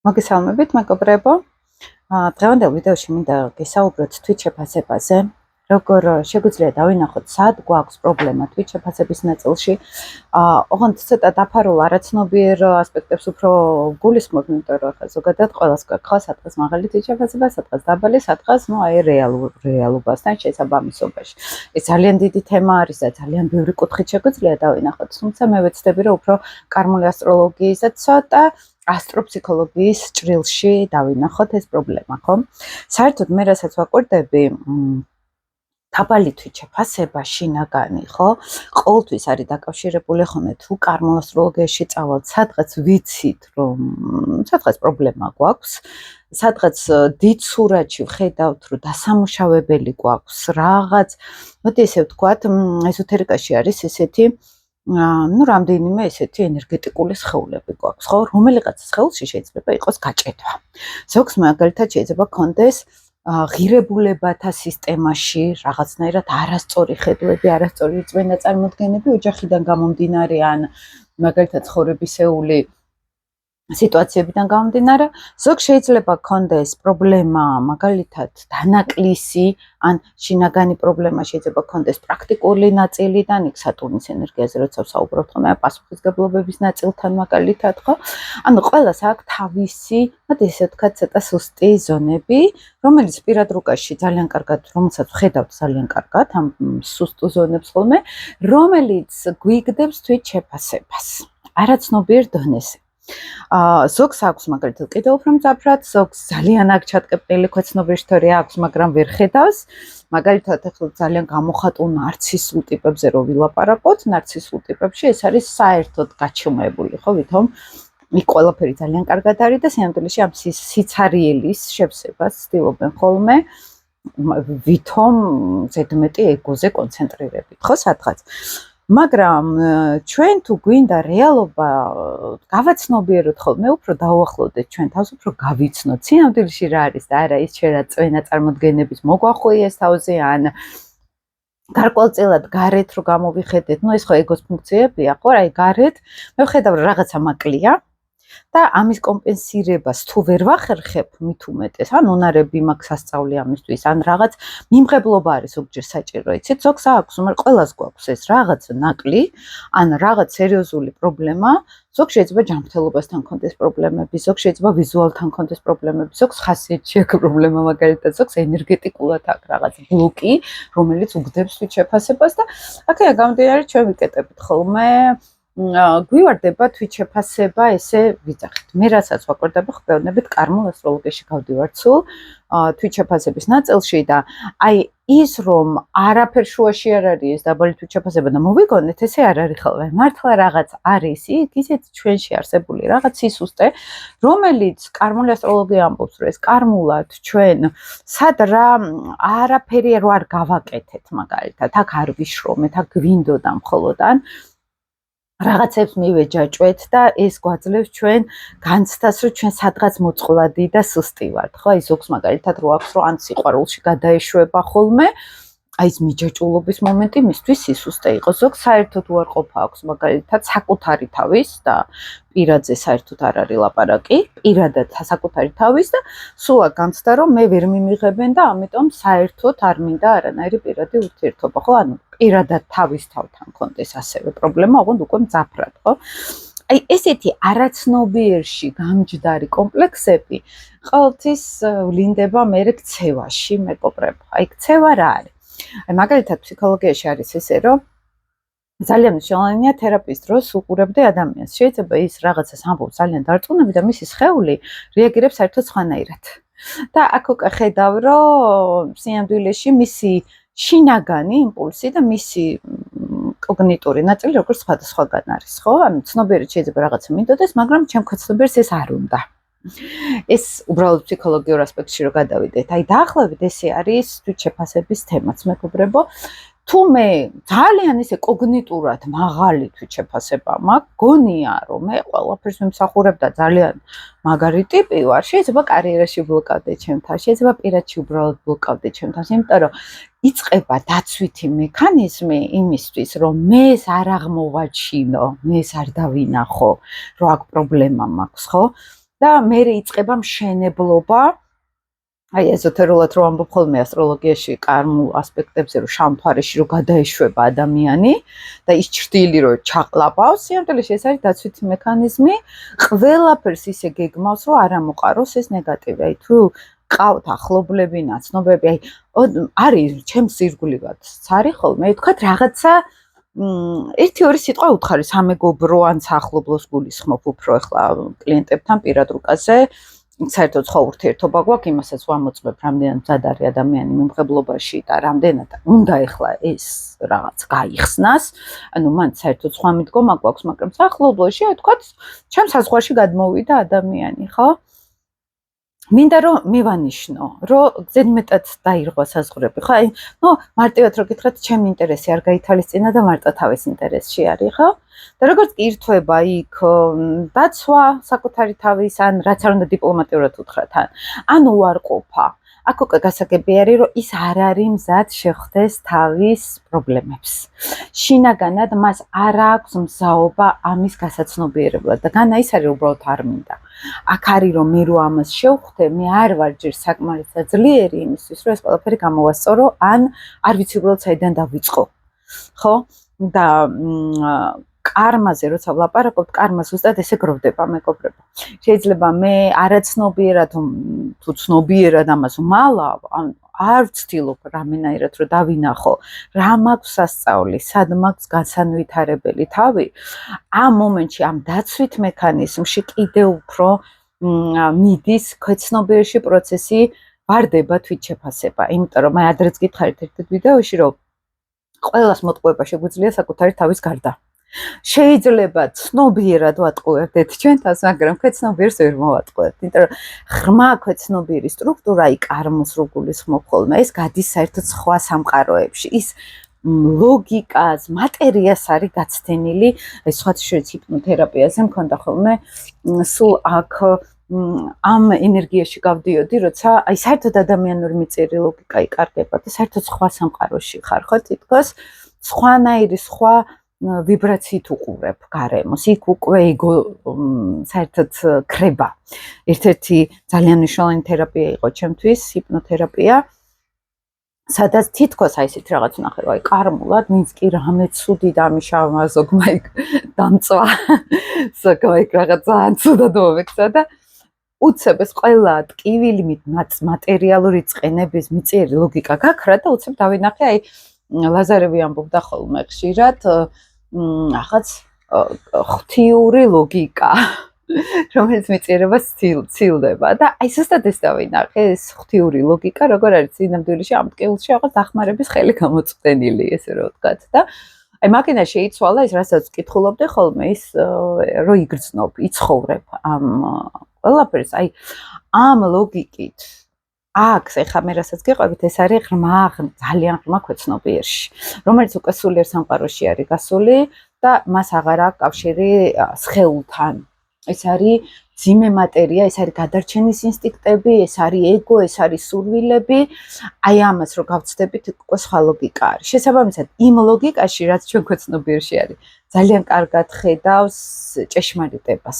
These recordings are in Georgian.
მოგესალმებით, მეგობრებო. დღევანდელ ვიდეოში მინდა გესაუბროთ Twitch შეფასებაზე. როგორ შეგვიძლია დავინახოთ, სად გვაქვს პრობლემა Twitch შეფასების ნაწილში. ოღონდ ცოტა დაფარულ არაცნობიერ ასპექტებს უფრო გულისხმობ, იმიტომ რომ ახლა ზოგადად ყველას გვაქვს სადღაც მაღალი Twitch შეფასება, სადღაც დაბალი, სადღაც რეალობასთან შესაბამისობაში. ეს ძალიან დიდი თემა არის და ძალიან ბევრი კუთხით შეგვიძლია დავინახოთ, თუმცა მე ვეცდები, რომ უფრო კარმული ასტროლოგიის და ცოტა ასტროფსიქოლოგიის ჭრილში დავინახოთ ეს პრობლემა, ხო? საერთოდ მე რასაც ვაკვირდები, დაბალი Twitch შეფასება შინაგანი, ხო? ყოველთვის არის დაკავშირებული ხოლმე თუ კარმულ ასტროლოგიაში წავალთ, სადღაც ვიცით, რომ სადღაც პრობლემა გვაქვს, სადღაც დიდ სურათში ვხედავთ, რომ დასამუშავებელი გვაქვს რაღაც, მოდი ესე ვთქვათ, ეზოთერიკაში არის ესეთი რამდენიმე ესეთი ენერგეტიკული სხეულები გვაქვს, ხო? რომელიღაც სხეულში შეიძლება იყოს გაჭედვა. ზოგს მაგალითად შეიძლება კონდეს ღირებულებათა სისტემაში რაღაცნაირად არასწორი ხედვები, არასწორი წვენა-წარმოდგენები ოჯახიდან გამომდინარე ან მაგალითად ცხოვრებისეული სიტუაციებიდან გამომდინარე, ზოგ შეიძლება კონდეს პრობლემა, მაგალითად დანაკლისი, ან შინაგანი პრობლემა შეიძლება კონდეს პრაქტიკული ნაწილიდან, იქ სატურნის ენერგიაზე როცა ვსაუბრობთ, ხოლმე პასუხისგებლობების ნაწილთან მაგალითად, ხო? ანუ ყველას აქვს თავისი, მოდი ესე ვთქვათ, ცოტა სუსტი ზონები, რომელიც პირად რუკაში ძალიან კარგად, რომელსაც ვხედავთ ძალიან კარგად, ამ სუსტ ზონებს ხოლმე, რომელიც გვიგდებს Twitch შეფასებას, არაცნობიერ დონეზე. ზოგს აქვს მაგალითად კიდევ უფრო მძაფრად, ზოგს ძალიან აქ ჩატკეპნილი ქვეცნობრივი შთორი აქვს, მაგრამ ვერ ხედავს. მაგალითად, ახლა ძალიან გამოხატულ ნარცისულ ტიპებზე რო ვილაპარაკოთ, ნარცისულ ტიპებში ეს არის საერთოდ გაჩუმებული, ხო, ვითომ იქ ყველაფერი ძალიან კარგად არის და სინამდვილეში ამ სიცარიელის შევსებას ცდილობენ ხოლმე, ვითომ ზედმეტი ეგოზე კონცენტრირებით, ხო, სადღაც. მაგრამ ჩვენ თუ გვინდა რეალობა გავაცნობიეროთ ხოლმე, უფრო დაუახლოვდეთ ჩვენ თავს, უფრო გავიცნოთ. სინამდვილეში რა არის და არა ის შეიძლება წვენა წარმოდგენების მოგვახვიეს თავზე ან გარკვეულწილად გარეთ რო გამოვიხედეთ, ну ეს ხო ეგოს ფუნქციებია, ხო, აი გარეთ მე ვხედავ რაღაცა მაკლია და ამის კომპენსირებას თუ ვერ ვახერხებ მით უმეტეს, ან უნარები მაქვს სასწავლი ამისთვის, ან რაღაც მიმღებლობა არის ზოგჯერ საჭირო, იცით, ზოგს აქვს, მაგრამ ყველას გვაქვს ეს რაღაც ნაკლი, ან რაღაც სერიოზული პრობლემა, ზოგ შეიძლება ჯანმრთელობასთან კონდეს პრობლემები, ზოგ შეიძლება ვიზუალთან კონდეს პრობლემები, ზოგს ხასიათში აქვს პრობლემა მაგალითად, ზოგს ენერგეტიკულად აქვს რაღაც ბლოკი, რომელიც უგდებს Twitch შეფასებას და აქედან გამომდინარე ჩვენ ვიკეტებით ხოლმე გვივარდება Twitch შეფასება ესე ვიძახით. მე რასაც ვაკვირდები, ხბევნებით კარმულ ასტროლოგიაში გავდივართ სულ Twitch შეფასების ნაწილში და აი ის რომ არაფერ შუაში არ არის ეს დაბალი Twitch შეფასება და მოვიგონეთ, ესე არ არის ხოლმე. მართლა რაღაც არის იქ ისეთ ჩვენში არსებული რაღაც სისუსტე, რომელიც კარმული ასტროლოგია ამბობს, რომ ეს კარმულად ჩვენ სად რა არაფერი რო არ გავაკეთეთ მაგალითად, აქ არ ვიშრომეთ, აქ გვინდოდა მხოლოდ ან რაღაცებს მივეჯაჭვეთ და ეს გვაძლევს ჩვენ განცდას, რომ ჩვენ სადღაც მოწყვლადი და სუსტი ვართ, ხო? აი ზოგს მაგალითად რო აქვს, რომ ან სიყვარულში გადაეშვება ხოლმე, აი ეს მიჯაჭვულობის მომენტი მისთვის სისუსტე იყო. ზოგს საერთოდ უარყოფა აქვს მაგალითად საკუთარი თავის და პირადზე საერთოდ არ არის ლაპარაკი, პირადად საკუთარი თავის და სულ აქ განცდა, რომ მე ვერ მიმიღებენ და ამიტომ საერთოდ არ მინდა არანაირი პირადი ურთიერთობა, ხო? ანუ პირადად თავის თავთან კონდეს ასევე პრობლემა, ოღონდ უკვე მძაფრად, ხო? აი ესეთი არაცნობიერში გამჯდარი კომპლექსები ყოველთვის ვლინდება მერე ქცევაში, მეგობრებო. აი ქცევა რა არის? აი მაგალითად ფსიქოლოგიაში არის ესე, რომ ძალიან მნიშვნელოვანია თერაპიის დროს უყურებდე ადამიანს. შეიძლება ის რაღაცას ამბობს ძალიან დარწმუნებით და მისი სხეული რეაგირებს საერთოდ სხვანაირად. და აქ უკვე ხედავ, რომ სინამდვილეში მისი შინაგანი იმპულსი და მისი კოგნიტური ნაწილი როგორც სხვადასხვაგან არის, ხო? ანუ ცნობიერად შეიძლება რაღაცა მინდოდეს, მაგრამ ჩემ ცნობიერს ეს არ უნდა. ეს უბრალოდ ფსიქოლოგიურ ასპექტში რო გადავიდეთ. აი დაახლოებით ესე არის Twitch შეფასების თემაც, მეგობრებო. თუ მე ძალიან ისე კოგნიტურად მაღალი Twitch შეფასება მაქვს, გონია რომ მე ყველაფერს ვიმსახურებ და ძალიან მაგარი ტიპი ვარ, შეიძლება კარიერაში ბლოკავდე ჩემთან, შეიძლება პირადში უბრალოდ ბლოკავდე ჩემთან, იმიტომ რომ იწყება დაცვითი მექანიზმი იმისთვის, რომ მე ეს არ აღმოვაჩინო, მე ეს არ დავინახო, რომ აქ პრობლემა მაქვს, ხო? და მე იწყება მშენებლობა აი ეზოთერულად რომ ამბობ ხოლმე ასტროლოგიაში კარმულ ასპექტებზე რომ შამთვარეში რომ გადაეშვება ადამიანი და ის ჭრილი რომ ჩაყლაპავს სიამთელეში ეს არის დაცვითი მექანიზმი ყველაფერს ისე გეგმავს რომ არ ამოყაროს ეს ნეგატივი აი თუ ყავთ ახლობლები ნაცნობები აი არის ჩემს ირგვლივად ცარი ხოლმე თქვა რაღაცა ერთი ორი სიტყვა უთხარი სამეგობრო ან საახლობლოს გულისხმობ უფრო ახლა კლიენტებთან პირად რუკაზე საერთოდ სხვა ურთიერთობა გვაქვს, იმასაც ვამოწმებ, რამდენად მზად არის ადამიანი მომხებლობაში და რამდენად უნდა ეხლა ეს რაღაც გაიხსნას. ანუ მან საერთოდ სხვა მიდგომა გვაქვს, მაგრამ საახლობლოში, აი თქვა, ჩემ საზღვარში გადმოვიდა ადამიანი, ხო? მინდა რომ მივანიშნო, რომ ზედმეტად დაირღვა საზღვრები, ხო? აი, მარტივად რო გითხრათ, ჩემი ინტერესი არ გაითვალისწინა და მარტო თავის ინტერესში არის, ხო? და როგორც კი ირთვება იქ დაცვა საკუთარი თავის, ან რაც არ უნდა დიპლომატიურად უთხრათ, ან უარყოფა. აქ უკვე გასაგები არის, რომ ის არ არის მზად შეხვდეს თავის პრობლემებს. შინაგანად მას არ აქვს მზაობა ამის გასაცნობიერებლად და განა ის არის უბრალოდ არ მინდა. აქ არის რომ მე რო ამას შევხვდე, მე არ ვარ ჯერ საკმარისად ძლიერი იმისთვის, რომ ეს ყველაფერი გამოვასწორო, ან არ ვიცი უბრალოდ საიდან დავიწყო. ხო? და კარმაზე როცა ვლაპარაკობთ, კარმა ზუსტად ესე გროვდება, მეგობრებო. შეიძლება მე არაცნობიერად თუ ცნობიერად ამას ვმალავ, არ ვცდილობ რამენაირად რომ დავინახო, რა მაქვს სასწაული, სად მაქვს განსანვითარებელი თავი. ამ მომენტში, ამ დაცვით მექანიზმში კიდევ უფრო მიდის ქვეცნობიერში პროცესი ვარდება თვითშეფასება. იმიტომ რომ მე ადრეც გითხარით ერთ ვიდეოში, რომ ყველას მოტყუება შეგვიძლია საკუთარი თავის გარდა. შეიძლება ცნობიერად ვატყუებდეთ ჩვენ თავს, მაგრამ ქვეცნობიერს ვერ მოვატყუებთ. იმიტომ რომ ღრმა ქვეცნობიერი სტრუქტურა იქ კარმოს რო გულისხმობ ხოლმე, ეს გადის საერთოდ სხვა სამყაროებში. ის ლოგიკას, მატერიას არის გაცდენილი, ეს სხვა შორის ჰიპნოთერაპიაზე მქონდა ხოლმე სულ აქ ამ ენერგიაში გავდიოდი, როცა აი საერთოდ ადამიანური მიწიერი ლოგიკა იკარგება და საერთოდ სხვა სამყაროში ხარ, ხო, თითქოს სხვანაირი სხვა ვიბრაციით უყურებ გარემოს. იქ უკვე ego საერთოდ ქრება. ერთ-ერთი ძალიან მნიშვნელოვანი თერაპია იყო ჩემთვის ჰიპნოთერაპია. სადაც თითქოს აი ესეთ რაღაც ნახე, აი კარმულად, ვინც კი რამე ცუდი დამიშავა ზოგმა იქ დამწვა. ზოგმა იქ რაღაც ძალიან ცუდად მომექცა და უცებ ეს ყველა ტკივილი მატერიალური წყენების მიწიერი ლოგიკა გაქრა და უცებ დავინახე აი ლაზარევი ამბობდა ხოლმე ხშირად რაღაც ღვთიური ლოგიკა რომელიც მიწიერებას ცილდება და აი ზუსტად ეს დავინახე ეს ღვთიური ლოგიკა როგორ არის წინამძღოლში ამ ტკივილში რაღაც დახმარების ხელი გამოწვენილი ესე რომ ვთქვათ და აი მაგინა შეიცვალა ის რასაც ვკითხულობდი ხოლმე ის რო იგრძნობ იცხოვრებ ამ ყველაფერს აი ამ ლოგიკით აქ ეხა მე რასაც გიყვებით ეს არის ღრმა ძალიან ღრმა ქვეცნობიერში რომელიც უკვე სულიერ სამყაროში არის გასული და მას აღარ აქვს კავშირი სხეულთან ეს არის ძიმე მატერია ეს არის გადარჩენის ინსტინქტები ეს არის ეგო ეს არის სურვილები აი ამას რო გავცდებით უკვე სხვა ლოგიკა არის შესაბამისად იმ ლოგიკაში რაც ჩვენ ქვეცნობიერში არის ძალიან კარგად ხედავს ჭეშმარიტებას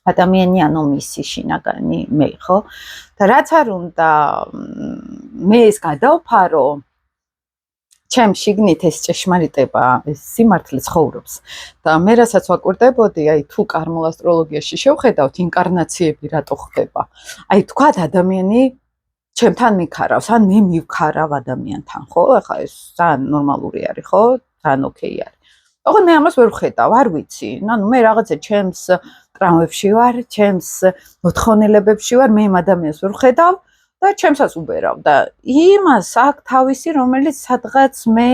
ადამიანი ანუ მისი შინაგანი მე ხო და რაც არ უნდა მე ეს გადავფარო ჩემ შიგნით ეს ჭეშმარიტება ეს სიმართლე ცხოვრობს და მე რასაც ვაკვირდებოდი აი თუ კარმულ ასტროლოგიაში შევხედავთ ინკარნაციები რატო ხდება აი თქვათ ადამიანი ჩემთან მიქარავს ან მე მივქარავ ადამიანთან ხო ახლა ეს ძალიან ნორმალური არის ხო ძალიან ოკეი არის ოღონდ მე ამას ვერ ვხედავ არ ვიცი ანუ მე რაღაცა ჩემს ტრამვებში ვარ ჩემს მოთხოვნილებებში ვარ მე იმ ადამიანს ვერ ვხედავ და ჩემსაც უბერავ და იმას აქ თავისი რომელიც სადღაც მე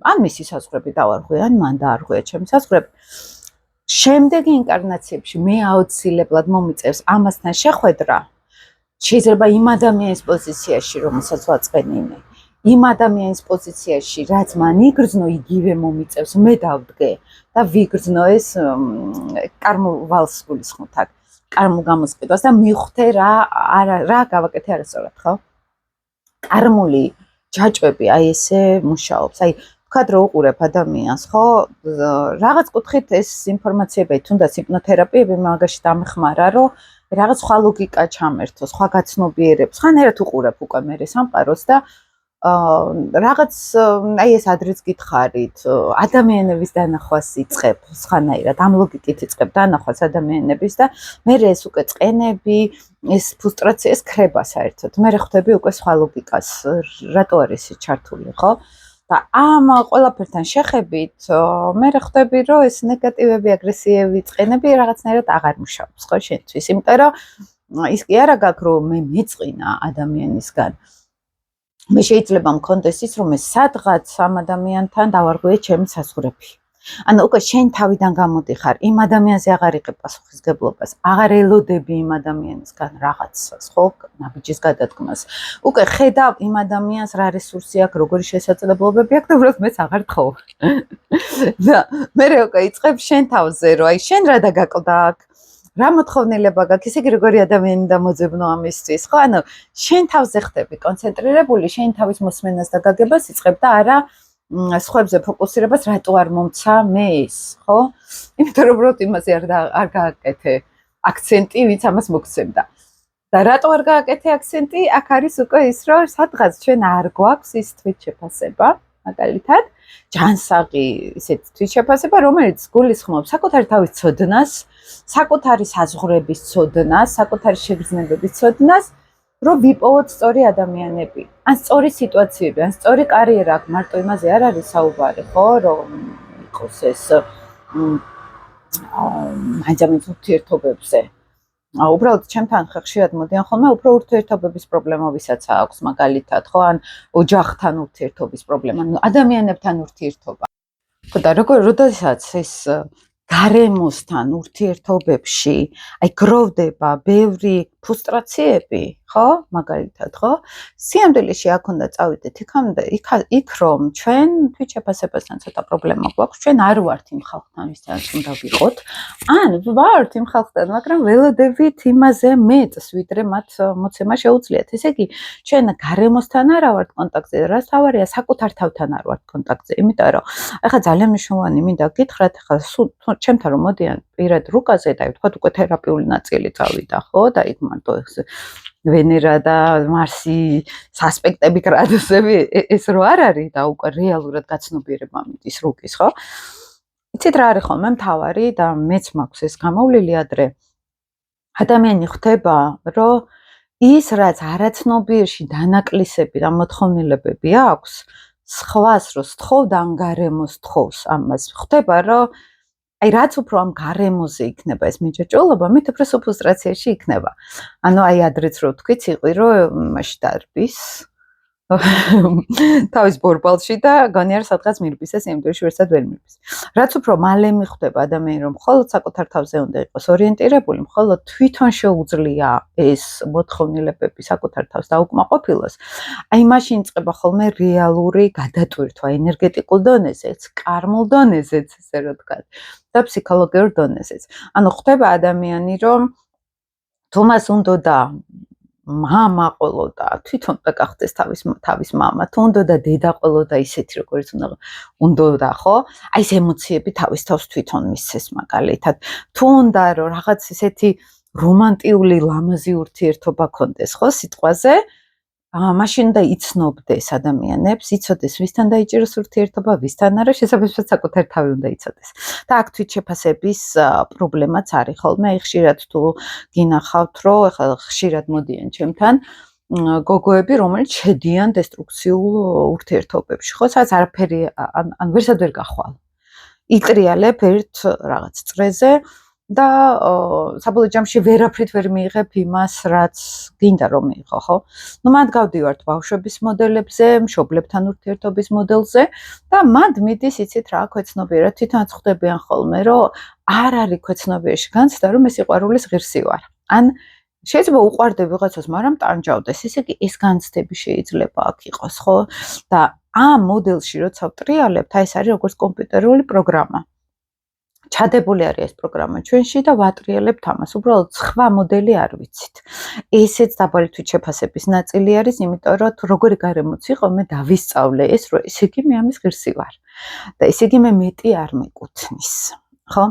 ან მისი საზღვრები დავარღვე ან მან დაარღვია ჩემი საზღვრები შემდეგი ინკარნაციებში მე აუცილებლად მომიწევს ამასთან შეხვედრა შეიძლება იმ ადამიანის პოზიციაში რომელსაც ვაწყენინე იმ ადამიანის პოზიციაში რაც მან იგრძნო იგივე მომიწევს მე დავდგე და ვიგრძნო ეს კარმულ ვალს გულისხმობთ აქ კარმულ გამოსყიდვას და მივხვდე რა გავაკეთე არასწორად ხო კარმული ჯაჭვები აი ესე მუშაობს აი ვთქვათ, რომ უყურებ ადამიანს, ხო? რაღაც კუთხით ეს ინფორმაციები, თუნდაც ჰიპნოთერაპიები მაგაში დამეხმარა, რომ რაღაც სხვა ლოგიკა ჩამერთო, სხვა გაცნობიერებს. ხანერად უყურებ უკვე მე სამყაროს და რაღაც აი ეს ადრეც გითხარით, ადამიანების დანახვას იწყებ სხვანაირად, ამ ლოგიკით იწყებ დანახვას ადამიანების და მე ეს უკვე წყენები, ეს ფრუსტრაცია, ეს ქრება საერთოდ. მე ხვდები უკვე სხვა ლოგიკას, რატო არის ეს ჩართული, ხო? და ამ ყველაფერთან შეხებით, მე ხვდები, რომ ეს ნეგატივები, აგრესიები, წყენები რაღაცნაირად აღარ მუშაობს, ხო, შენთვის, იმიტომ რომ ის კი არა გაქვს, რომ მე მეწყინა ადამიანისგან. მე შეიძლება მქონდეს ის, რომ მე სადღაც ამ ადამიანთან დავარღვიე ჩემი საზღვრები. ანუ უკვე შენ თავიდან გამოდიხარ, იმ ადამიანზე აღარ იღებ პასუხისგებლობას, აღარ ელოდები იმ ადამიანისგან რაღაცას, ხო, ნაბიჯის გადადგმას. უკვე ხედავ იმ ადამიანს რა რესურსი აქვს, როგორი შესაძლებლობები აქვს და უბრალოდ მეც აღარ თხოვ. და მე უკვე იწყებ შენ თავზე, რომ აი შენ რა დაგაკლდა აქ. რა მოთხოვნილება გაქვს, ისე იგი როგორი ადამიანი დამოძებნო ამისთვის, ხო? ანუ შენ თავზე ხდები კონცენტრირებული, შენ თავის მოსმენას და გაგებას იწყებ და არა სხვებზე ფოკუსირებას, რატო არ მომცა მე ეს, ხო? იმიტომ რომ უბრალოდ იმაზე არ გააკეთე აქცენტი, ვინც ამას მოგცემდა. და რატო არ გააკეთე აქცენტი? აქ არის უკვე ის, რომ სადღაც ჩვენ არ გვაქვს ის თვითშეფასება, მაგალითად, ჯანსაღი ისეთ თვითშეფასება, რომელიც გულისხმობს საკუთარი თავის ცოდნას, საკუთარი საზღვრების ცოდნას, საკუთარი შეგრძნებების ცოდნას, რომ ვიპოვოთ სწორი ადამიანები, ან სწორი სიტუაციები, ან სწორი კარიერა აქვს, მარტო იმაზე არ არის საუბარი, ხო, რომ იყოს ეს მაინც ურთიერთობებზე. უბრალოდ ჩემთან ხშირად მოდიან ხოლმე უფრო ურთიერთობების პრობლემა ვისაც აქვს, მაგალითად, ხო, ან ოჯახთან ურთიერთობის პრობლემა, ანუ ადამიანებთან ურთიერთობა. ხო და როდესაც ეს გარემოსთან ურთიერთობებში აი გროვდება ბევრი ფრუსტრაციები, ხო, მაგალითად, ხო? სიამდვილეში აქ უნდა წავიდეთ იქ რომ ჩვენ თვითშეფასებასთან ცოტა პრობლემა გვაქვს, ჩვენ არ ვართ იმ ხალხთან, ვისთანაც უნდა ვიყოთ, ან ვართ იმ ხალხთან, მაგრამ ველოდებით იმაზე მეტს, ვიდრე მათ მოცემა შეუძლიათ. ესე იგი, ჩვენ გარემოსთან არა ვართ კონტაქტზე, რაც თავარია, საკუთარ თავთან არ ვართ კონტაქტზე, იმიტომ რომ ახლა ძალიან მნიშვნელოვანი მინდა გითხრათ, ახლა ჩემთან რომ მოდიან პირად რუკაზე და ვთქვათ უკვე თერაპიული ნაწილი წავიდა, ხო? და იქ მარტო ვენერა და მარსი ასპექტები, გრადუსები ეს რო არ არის და უკვე რეალურად გაცნობიერება მიდის რუკის, ხო? იცით რა არის ხოლმე მთავარი და მეც მაქვს ეს გამოვლილი ადრე. ადამიანი ხვდება, რომ ის რაც არაცნობიერში დანაკლისები და მოთხოვნილებები აქვს, სხვას რო სთხოვდა ან გარემოს თხოვს ამას. ხვდება, რომ აი რაც უფრო ამ გარემოზე იქნება ეს მიჯაჭვულობა, მით უფრო ფრუსტრაციაში იქნება. ანუ აი ადრეც რო ვთქვით, სიყვირო იმაში დარბის თავის ბორბალში და გონიერ სადღაც მირბის და სიმდეში ვერსად ვერ მირბის. რაც უფრო მალე მიხვდება ადამიანი, რომ მხოლოდ საკუთარ თავზე უნდა იყოს ორიენტირებული, მხოლოდ თვითონ შეუძლია ეს მოთხოვნილებები საკუთარ თავს დაუკმაყოფილოს, აი მაშინ იწყება ხოლმე რეალური გადატვირთვა ენერგეტიკულ დონეზეც, კარმულ დონეზეც, ესე რომ ვთქვათ, და ფსიქოლოგიურ დონეზეც. ანუ ხვდება ადამიანი, რომ თუ მას უნდოდა მამა ყოლოდა, თვითონ და გახდეს თავის მამა, თუ უნდოდა დედა ყოლოდა ისეთი, როგორც უნდოდა, ხო? აი ეს ემოციები თავის თავს თვითონ მისცეს მაგალითად. თუ უნდა რომ რაღაც ისეთი რომანტიული ლამაზი ურთიერთობა ქონდეს, ხო, სიტყვაზე, მაშინ უნდა იცნობდეს ადამიანებს, იცოდეს ვისთან დაიჭიროს ურთიერთობა, ვისთან არა, შესაბამისად საკუთარ თავი უნდა იცოდეს. და აქ თვითშეფასების პრობლემაც არის ხოლმე, ხშირად თუ გინახავთ, რომ ახლა ხშირად მოდიან ჩემთან გოგოები, რომელიც შედიან დესტრუქციულ ურთიერთობებში, ხო, სადაც არაფერი ან ვერსად ვერ გახვალ. იტრიალებ ერთ რაღაც წრეზე და საბოლოო ჯამში ვერაფრით ვერ მიიღებ იმას, რაც გინდა რომ მიიღო, ხო? ნუ მანდ გავდივართ ბავშვების მოდელებზე, მშობლებთან ურთიერთობის მოდელზე და მანდ მიდის, იცით რა, ქვეცნობიერად თვითონაც ხვდებიან ხოლმე, რომ არ არის ქვეცნობიერში განცდა, რომ ეს სიყვარულის ღირსი ვარ. ან შეიძლება უყვარდე ვიღაცას, მაგრამ ტანჯავდეს. ესე იგი, ეს განცდები შეიძლება აქ იყოს, ხო? და ამ მოდელში როცა ვტრიალებთ, აი ეს არის როგორც კომპიუტერული პროგრამა. ჩადებული არის ეს პროგრამა ჩვენში და ვატრიალებთ ამას. უბრალოდ სხვა მოდელი არ ვიცით. ესეც დაბალი თვითშეფასების ნაწილი არის, იმიტომ რომ თუ როგორი გარემოც იყო, მე დავისწავლე ეს, რომ ესე იგი მე ამის ღირსი ვარ. და ესე იგი მე მეტი არ მეკუთვნის, ხო?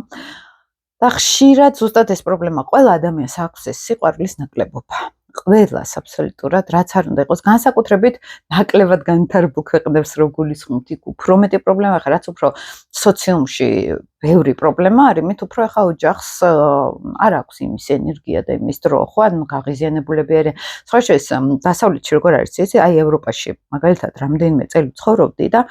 და ხშირად ზუსტად ეს პრობლემა ყველა ადამიანს აქვს ეს სიყვარულის ნაკლებობა. ყველას აბსოლუტურად რაც არ უნდა იყოს განსაკუთრებით ნაკლებად განვითარებულ ქვეყნებს რო გულისხმობთ იქ უფრო მეტი პრობლემა ხარ რაც უფრო სოციუმში ბევრი პრობლემა არის მით უფრო ხა ოჯახს არ აქვს იმის ენერგია და იმის დრო ხო ანუ გაღიზიანებულები არის სხვა შეიძლება დასავლეთში როგორ არის ეს აი ევროპაში მაგალითად რამდენიმე წელი ცხოვრობდი და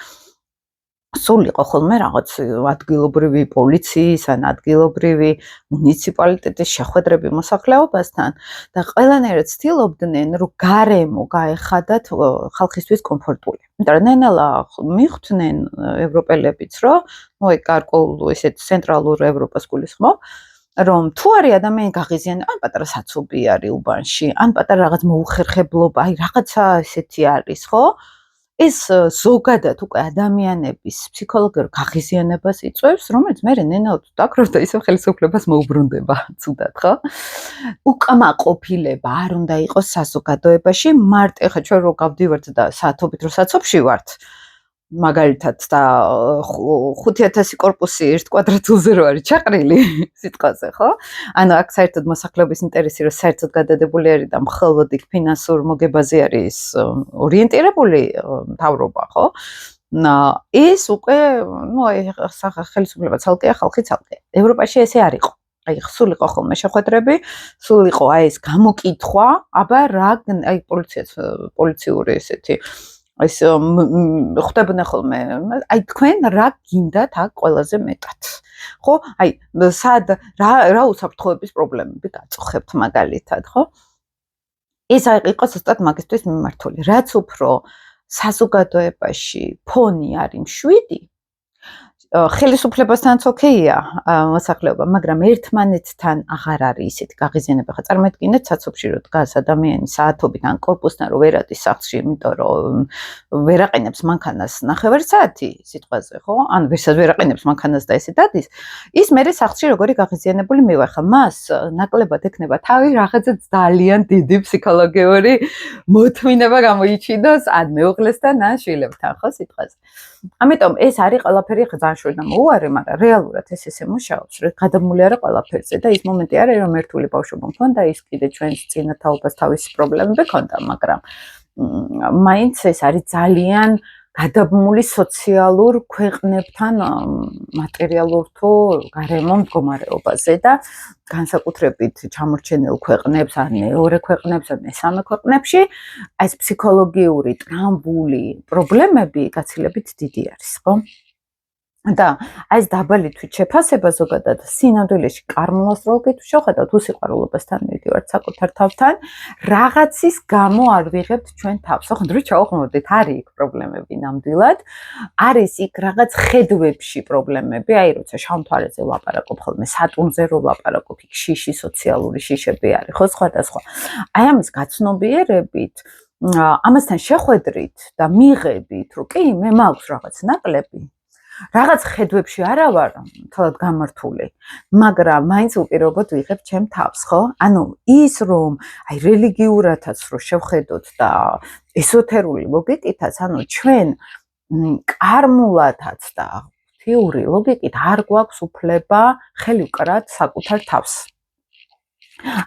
სულ იყო ხოლმე რაღაც ადგილობრივი პოლიციის ან ადგილობრივი მუნიციპალიტეტის შეხვედრები მოსახლეობასთან და ყველანაირად ცდილობდნენ რომ გარემო გაეხადათ ხალხისთვის კომფორტული. იმიტომ რომ ნელა მიხვდნენ ევროპელებიც რომ მოი გარკვეულ ესეთ ცენტრალურ ევროპას გულისხმობ რომ თუ არის ადამიანი გაღიზიანება, ან პატარა საცობი არის უბანში, ან პატარა რაღაც მოუხერხებლობა, აი რაღაცა ესეთი არის, ხო? ეს ზოგადად უკვე ადამიანების ფსიქოლოგიურ გაღიზიანებას იწვევს, რომელიც მე ნენაოდ დაკრავს და ისევ ხელისუფლებას მოუბრუნდება, ცუდად, ხო? უკმაყოფილება არ უნდა იყოს საზოგადოებაში, მარტო ხა ჩვენ რო გავდივართ და საათობით რო საცობში ვართ, მაგალითად და 5000 კორპუსი ერთ კვადრატულზე რო არის ჩაყრილი სიტყვაზე, ხო? ანუ აქ საერთოდ მოსახლეობის ინტერესი რო საერთოდ გადადებული არის და მხოლოდ იქ ფინანსურ მოგებაზე არის ორიენტირებული მთავრობა, ხო? ეს უკვე, ნუ აი ხელისუფლება ცალკეა, ხალხი ცალკეა. ევროპაში ესე არ იყო. აი სულ იყო ხოლმე შეხვედრები, სულ იყო აი ეს გამოკითხვა, აბა რა აი პოლიციური ესეთი ეს ხდებოდნენ ხოლმე აი თქვენ რა გინდათ აქ ყველაზე მეტად ხო აი სად რა უსაფრთხოების პრობლემები გაწუხებთ მაგალითად ხო ეს იყო ზუსტად მაგისთვის მიმართული რაც უფრო საზოგადოებაში ფონი არის მშვიდი ხელისუფლებასთანაც ოკეია მოსახლეობა, მაგრამ ერთმანეთთან აღარ არის ისეთი გაღიზიანება. ხა წარმოიდგინეთ, საცობში რო დგას ადამიანი საათობით ან კორპუსთან რო ვერ ადის სახლში, იმიტომ რომ ვერ აყენებს მანქანას 9 საათი სიტყვაზე, ხო? ან ვერ აყენებს მანქანას და ესე დადის. ის მერე სახლში როგორი გაღიზიანებული მივახა. მას ნაკლებად ექნება თავი რაღაცა ძალიან დიდი ფსიქოლოგიური მოთმინება გამოიჩინოს ან მეუღლესთან ან შვილებთან, ხო სიტყვაზე. ამიტომ ეს არის ყველაფერი ძალიან და მოუარე, მაგრამ რეალურად ეს ესე მუშაობს, რომ გადამული არა ყველაფერზე და ის მომენტი არის, რომ ერთული ბავშვობა მქონდა, ის კიდე ჩვენს წინა თაობას თავისი პრობლემები ჰქონდა, მაგრამ მაინც ეს არის ძალიან გადაბმული სოციალურ ქვეყნებთან მატერიალურ თუ გარემო მდგომარეობაზე და განსაკუთრებით ჩამორჩენილ ქვეყნებს, ან მეორე ქვეყნებს, ან მესამე ქვეყნებში ეს ფსიქოლოგიური ტრამბული პრობლემები გაცილებით დიდი არის, ხო? და ეს დაბალი თვითშეფასება ზოგადად სინამდვილეში კარმულას როლს შევხედავთ უსიყვარულობასთან მივიდივართ საკუთარ თავთან რაღაცის გამო არ ვიღებთ ჩვენ თავს ხო ხანდრო ჩავხმოვდით არის იქ პრობლემები ნამდვილად არის იქ რაღაც ხედვებში პრობლემები აი როცა შავმთვარეზე ვლაპარაკობ ხოლმე სატუნზე რო ვლაპარაკობ იქ შიში სოციალური შიშები არის ხო სხვადასხვა აი ამის გაცნობიერებით ამასთან შეხვედრით და მიღებით რომ კი მე მაქვს რაღაც ნაკლები რაღაც ხედვებში არა ვარ თვალად გამართული, მაგრამ მაინც უპირობოდ ვიღებ ჩემ თავს, ხო? ანუ ის რომ აი რელიგიურადაც რო შევხედოთ და ესოთერული ლოგიკითაც, ანუ ჩვენ კარმულადაც და თეორიული ლოგიკით არ გვაქვს უფლება ხელი ვკრათ საკუთარ თავს.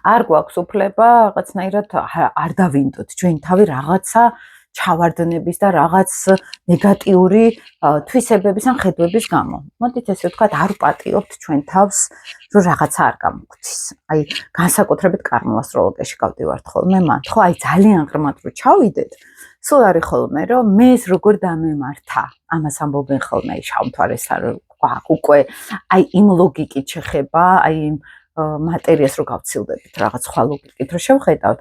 არ გვაქვს უფლება რაღაცნაირად არ დავინდოთ ჩვენი თავი რაღაცა ჩავარდნების და რაღაც ნეგატიური თვისებების ან ხედვების გამო. მოდით ესე ვთქვათ, არ პატიობთ ჩვენ თავს, რომ რაღაცა არ გამოგვდის. აი, განსაკუთრებით კარმულ ასტროლოგიაში გავდივართ ხოლმე მან. ხო, აი ძალიან ღრმად რო ჩავიდეთ, სულ არის ხოლმე, რომ მე ეს როგორ დამემართა. ამას ამბობენ ხოლმე აი შავმთვარესთან უკვე აი იმ ლოგიკით შეხება, აი იმ მატერიას რო გავცილდებით, რაღაც სხვა ლოგიკით რო შევხედავთ.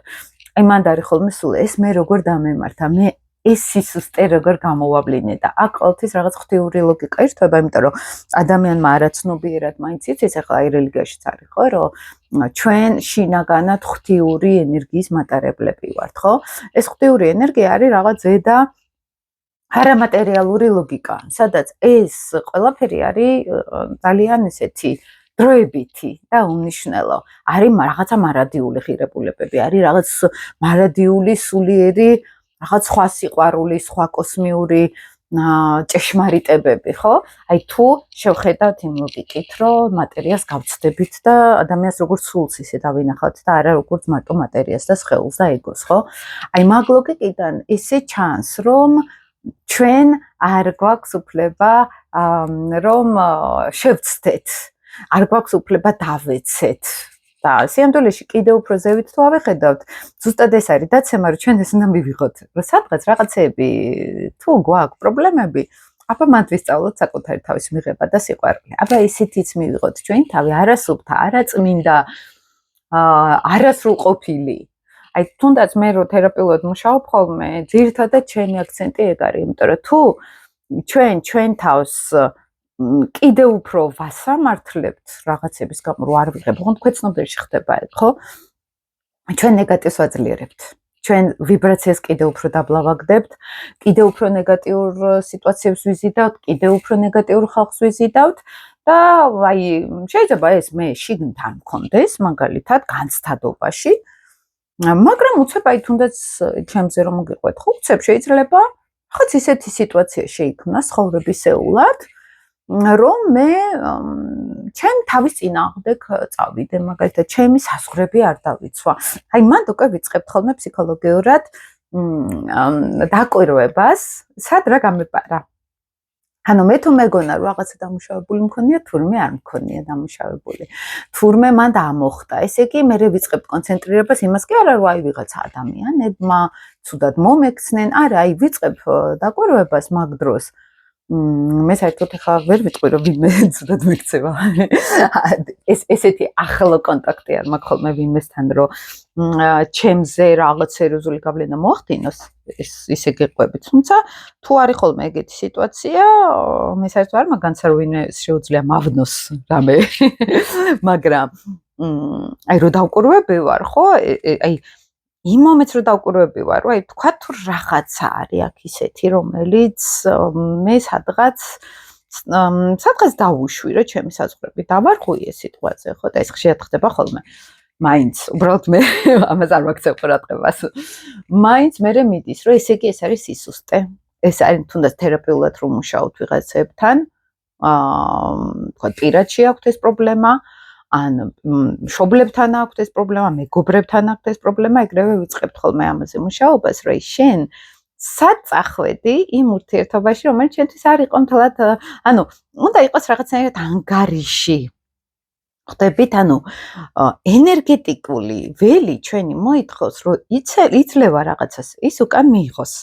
აი მანდ არის ხოლმე სულ ეს მე როგორ დამემართა მე ეს სისუსტე როგორ გამოვავლინე და აქ ყოველთვის რაღაც ღვთიური ლოგიკა ერთვება იმიტომ რომ ადამიანმა არაცნობიერად მაინც იცის ახლა აი რელიგიაშიც არის ხო რომ ჩვენ შინაგანად ღვთიური ენერგიის მატარებლები ვართ ხო ეს ღვთიური ენერგია არის რაღაც ზედა არამატერიალური ლოგიკა, სადაც ეს ყველაფერი არის ძალიან ესეთი დროებითი და უმნიშვნელო. არის რაღაცა მარადიული ღირებულებები, არის რაღაც მარადიული სულიერი, რაღაც სხვა სიყვარული, სხვა კოსმიური ჭეშმარიტებები, ხო? აი თუ შევხედავთ იმ ლოგიკით, რომ მატერიას გავცდებით და ადამიანს როგორც სულს ისე დავინახავთ და არა როგორც მარტო მატერიას და სხეულს და ეგოს, ხო? აი მაგ ლოგიკიდან ისე ჩანს, რომ ჩვენ არ გვაქვს უფლება რომ შევცდეთ, არ გვაქვს უფლება დავეცეთ და სიამდვილეში კიდევ უფრო ზევით თუ ავეხედავთ, ზუსტად ეს არის დაცემა, რომ ჩვენ ეს უნდა მივიღოთ, რომ სადღაც რაღაცეები თუ გვაქვს პრობლემები, აბა მათ ვისწავლოთ საკუთარი თავის მიღება და სიყვარული. აბა ისეთიც მივიღოთ ჩვენ თავი არასუფთა, არაწმინდა, არასრულყოფილი. აი თუნდაც მე რო თერაპიულად მუშაობ ხოლმე, ძირითადად ჩემი აქცენტი ეგ არის, იმიტომ რომ თუ ჩვენ თავს კიდევ უფრო ვასამართლებთ რაღაცების გამო რო არ ვიღებ, ოღონდ ქვეცნობიერში ხდება ეგ, ხო? ჩვენ ნეგატივს ვაძლიერებთ. ჩვენ ვიბრაციას კიდევ უფრო დაბლავაგდებთ, კიდევ უფრო ნეგატიურ სიტუაციებს ვიზიდავთ, კიდევ უფრო ნეგატიურ ხალხს ვიზიდავთ და აი შეიძლება ეს მე შიგნით არ მქონდეს, მაგალითად განცდადობაში, მაგრამ უცებ აი თუნდაც ჩემზე რომ მოგიყვეთ, ხო, უცებ შეიძლება ხაც ისეთი სიტუაცია შეიქმნა ცხოვრებისეულად, რომ მე ჩემ თავის წინააღმდეგ წავიდე, მაგალითად, ჩემი საზღვრები არ დავიცვა. აი მანდ უკვე ვიწყებთ ხოლმე ფსიქოლოგიურად დაკვირვებას, სად რა გამეპარა. ანუ მე თუ მეგონა რომ რაღაცა დამუშავებული მქონია, თურმე არ მქონია დამუშავებული. თურმე მან ამოხდა. ესე იგი, მე ვიწყებთ კონცენტრირებას იმას კი არა, რომ აი ვიღაცა ადამიანებმა ცუდად მომექცნენ, არა, აი ვიწყებ დაკვირვებას მაგ დროს. მე საერთოდ ახლა ვერ ვიტყვი რომ ვინმე ცუდად მეკცევა. ესეთი ახლო კონტაქტი არ მაქვს ხოლმე ვინმესთან, რომ ჩემზე რაღაც სერიოზული გავლენა მოახდინოს, ისე გეყვებით. თუმცა თუ არის ხოლმე ეგეთი სიტუაცია, მე საერთოდ არ მაქვს განცდა რომ ვინმე შეუძლია მავნოს რამე. მაგრამ აი რო დავკვირვები ვარ, ხო? აი იმ მომენტს რომ დავკვირვები ვარ, რომ აი თქვა თუ რაღაცა არის აქ ისეთი, რომელიც მე სადღაც დავუშვირო ჩემი საზღვრები, დავარღვიე სიტყვაზე, ხო? და ეს ხშირად ხდება ხოლმე. მაინც, უბრალოდ მე ამას არ ვაქცევ ყურადღებას. მაინც მე მიდის, რომ ესე იგი ეს არის სისუსტე. ეს არის თუნდაც თერაპიულად რომ მუშაობთ ვიღაცებთან, თქვა პირადში აქვთ ეს პრობლემა, ან მშობლებთან აქვთ ეს პრობლემა, მეგობრებთან აქვთ ეს პრობლემა, ეგრევე ვიწყებთ ხოლმე ამაზე მუშაობას, რომ შენ სად წახვედი იმ ურთიერთობაში, რომელიც ჩვენთვის არ იყო მთლად, ანუ უნდა იყოს რაღაცნაირად ანგარიში. ხდებით, ანუ ენერგეტიკული ველი ჩვენი მოითხოვს, რომ იძლევა რაღაცას, ის უკან მიიღოს.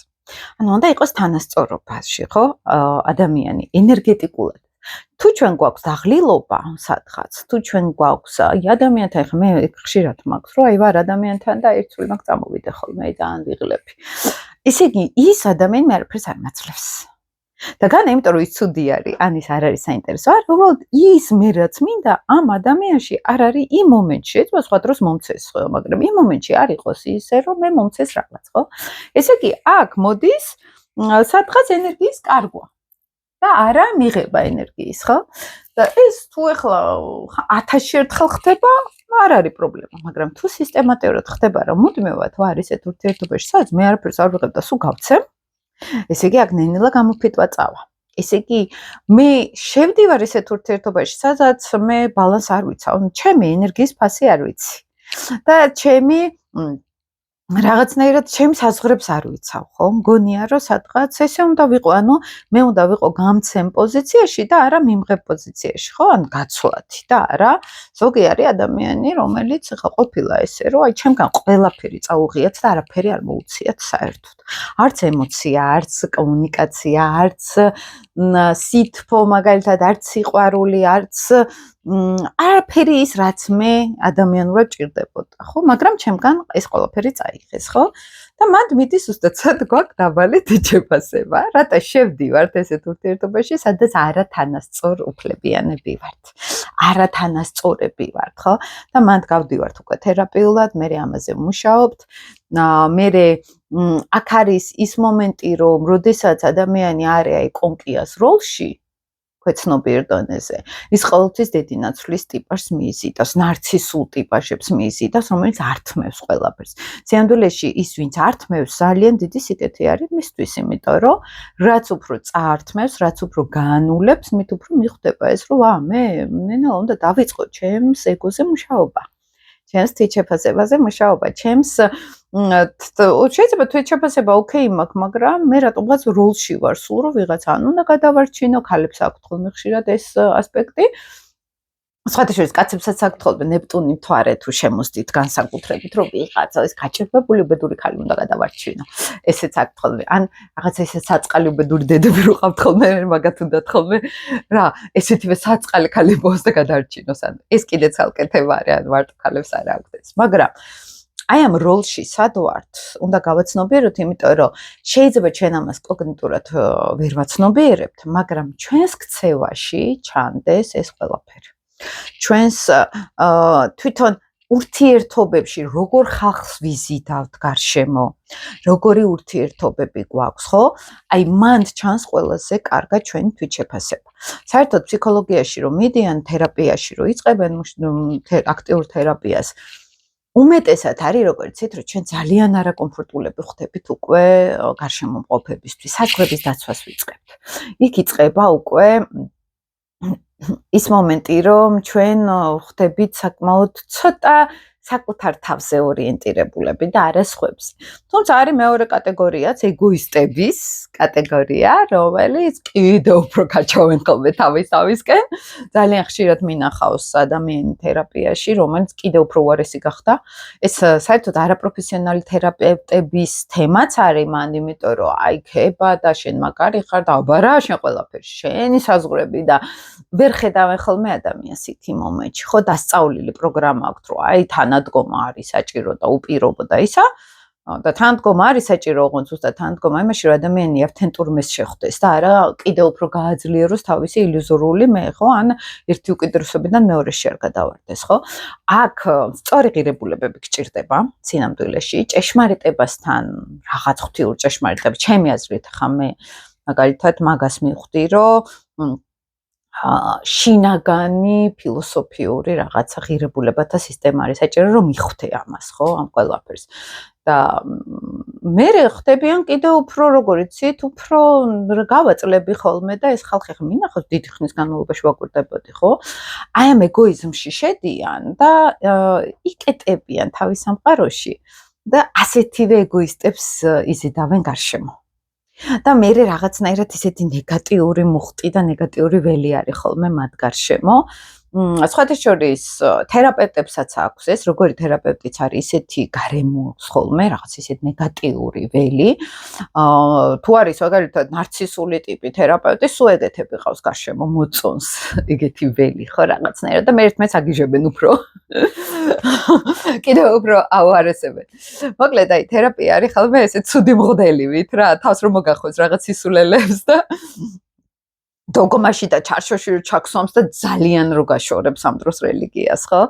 ანუ უნდა იყოს თანასწორობაში, ხო? ადამიანი ენერგეტიკულად. თუ ჩვენ გვაქვს დაღლილობა სადღაც, თუ ჩვენ გვაქვს აი ადამიანთან, ხა მე ხშირად მაქვს, რომ აი ვარ ადამიანთან და ერთული მაგ წამოვიდე ხოლმე და ან ვიღლები. ესე იგი, ის ადამიანი მე არაფერს არ მაძლევს. და განა, იმიტომ რომ ის ცუდი არის, ან ის არ არის საინტერესო, არ უბრალოდ ის მე რაც მინდა ამ ადამიანში არ არის იმ მომენტში, ეცვა სხვა დროს მომცეს, მაგრამ იმ მომენტში არ იყოს ისე, რომ მე მომცეს რაღაც, ხო? ესე იგი, აქ მოდის სადღაც ენერგიის კარგვა. და არა მიღება ენერგიის, ხო? და ეს თუ ახლა 1000-ში ერთხელ ხდება, არ არის პრობლემა, მაგრამ თუ სისტემატურად ხდება, რომ მუდმივად ვარ ისეთ ურთიერთობაში, სადაც მე არაფერს არ ვიღებ და სულ გავცემ, ესე იგი აქ ნენელა გამოფიტვა წავა. ესე იგი მე შევდივარ ისეთ ურთიერთობაში, სადაც მე ბალანს არ ვიცავ, ჩემი ენერგიის ფასი არ ვიცი. და ჩემი რაღაცნაირად ჩემს საზღვრებს არ ვიცავ, ხო? მგონია რომ სადღაც ესე უნდა ვიყო, ანუ მე უნდა ვიყო გამცემ პოზიციაში და არა მიმღებ პოზიციაში, ხო? ან გაცვლათი და არა ზოგი არის ადამიანი, რომელიც ხა ყოფილა ესე, რომ აი ჩემგან ყველაფერი წაუღიათ და არაფერი არ მოუციათ საერთოდ. არც ემოცია, არც კომუნიკაცია, არც სითბო, მაგალითად, არც სიყვარული, არც არაფერი ის რაც მე ადამიანურად ჭირდებოდა, ხო? მაგრამ ჩემგან ეს ყველაფერი წაიღეს, ხო? და მანდ მიდის უბრალოდ გვაქვს დაბალი თვითშეფასება, რატო შევდივართ ესეთ ურთიერთობაში, სადაც არათანასწორ უფლებიანები ვართ. არათანასწორები ვართ, ხო? და მანდ გავდივართ უკვე თერაპიულად, მე ამაზე ვმუშაობთ. მე აქ არის ის მომენტი, რომ როდესაც ადამიანი არის აი კონკიას როლში, ქვეცნობიერ დონეზე, ის ყოველთვის დედინაცვლის ტიპажს მიიზიდავს, ნარცისულ ტიპажებს მიიზიდავს, რომელიც ართმევს ყველაფერს. სიამდვილეში ის, ვინც ართმევს, ძალიან დიდი სიკეთე არის მისთვის, იმიტომ რომ რაც უფრო წაართმევს, რაც უფრო გაანულებს, მით უფრო მიხვდება ეს, რომ მე ნენა უნდა დავიწყო ჩემს ეგოზე მუშაობა. ჩემს თვითშეფასებაზე მუშაობა, ჩემს შეიძლება თვითშეფასება ოკეი მაქვს, მაგრამ მე რატომღაც როლში ვარ, სულ რომ ვიღაცან უნდა გადავარჩინო, ქალებს აქვთ ხოლმე ხშირად ეს ასპექტი. სხვათა შორის კაცებსაც აქვთ ხოლმე ნეპტუნი მთვარე თუ შემოსდით განსაკუთრებით, რომ ვიღაცა ეს გაჭირვებული უბედური ქალი უნდა გადავარჩინო. ესეც აქვთ ხოლმე. ან რაღაცა ესე საწყალი უბედური დედები რო ყავთ ხოლმე, მაგათ უნდათ ხოლმე რა, ესეთივე საწყალი ქალი ბოს და გადარჩინოს. ან ეს კიდე ცალკეთება არის, ან მარტო ქალებს არ აქვთ ეს. მაგრამ აი ამ როლში სად ვართ? უნდა გავაცნობიეროთ, იმიტომ რომ შეიძლება ჩვენ ამას კოგნიტურად ვერ ვაცნობიერებთ, მაგრამ ჩვენს ქცევაში ჩანდეს ეს ყველაფერი. ჩვენს თვითონ ურთიერთობებში როგორ ხალხს ვიზიდავთ გარშემო, როგორი ურთიერთობები გვაქვს, ხო? აი მანდ ჩანს ყველაზე კარგად ჩვენი თვითშეფასება. საერთოდ ფსიქოლოგიაში რომ მიდიან, თერაპიაში რომ იწყებენ აქტიურ თერაპიას, უმეტესად არის როგორც იცით, რომ ჩვენ ძალიან არაკომფორტულები ხდებით უკვე გარშემო მყოფებისთვის, საზღვრების დაცვას ვიწყებთ. იქ იწყება უკვე ის მომენტი, რომ ჩვენ ხდებით საკმაოდ ცოტა საკუთარ თავზე ორიენტირებულები და არა სხვებზე. თუმცა არის მეორე კატეგორიაც, ეგოისტების კატეგორია, რომელიც კიდევ უფრო გაჩავენ ხოლმე თავისავისკენ. ძალიან ხშირად მინახავს ადამიანი თერაპიაში, რომელიც კიდევ უფრო უარესი გახდა. ეს საერთოდ არაპროფესიონალი თერაპევტების თემაც არის მან, იმიტომ რომ აი ქება და შენ მაგარი ხარ და აბა რა შენ ყველაფერი შენი საზღვრები და ვერ ხედავენ ხოლმე ადამიანს იქ მომენტში. ხო, დასწავლილი პროგრამა აქვს, რომ აი თანადგომა არის საჭირო და უპირობო და ისა და თანადგომა არის საჭირო, ოღონდ ზუსტად თანადგომა იმაში, რომ ადამიანი ავთენტურმეს შეხვდეს და არა კიდევ უფრო გააძლიეროს თავისი ილუზორული მე, ხო, ან ერთი უკიდურესობიდან მეორეში არ გადავარდეს, ხო? აქ სწორი ღირებულებები გჭირდება სინამდვილეში, ჭეშმარიტებასთან რაღაც ღვთიურ ჭეშმარიტებას, ჩემი აზრით, ხა მე მაგალითად მაგას მივხვდი, რომ შინაგანი ფილოსოფიური რაღაცა ღირებულებათა სისტემა არის საჭირო, რომ მიხვდე ამას, ხო, ამ ყველაფერს. და მე ხდებიან კიდევ უფრო, როგორც იცით, უფრო გავაწლები ხოლმე და ეს ხალხი ხა მინახავს დიდი ხნის განმავლობაში ვაკვირდებოდი, ხო? აი ამ ეგოიზმში შედიან და იკეტებიან თავის სამყაროში და ასეთივე ეგოისტებს იზიდავენ გარშემო. და მე რაღაცნაირად ისეთი ნეგატიური მუხტი და ნეგატიური ველი არის ხოლმე მათ გარშემო. სხვათა შორის თერაპევტებსაც აქვს ეს, როგორი თერაპევტიც არის, ისეთი გარემო ხოლმე, რაღაც ისეთი ნეგატიური ველი. თუ არის მაგალითად ნარცისული ტიპი თერაპევტი, სულ ეგეთები ყავს გარშემო, მოწონს ეგეთი ველი, ხო, რაღაცნაირად და მე ერთმანეთს აგიჟებენ უფრო. კიდევ უფრო აუარესებენ. მოკლედ, აი, თერაპია არის ხოლმე ესე ცუდი მღვდელივით რა, თავს რომ მოგახოს რაღაც სისულელებს და დოგმაში და ჩარშოში რო ჩაქსვამს და ძალიან რო გაშორებს ამ დროს რელიგიას, ხო?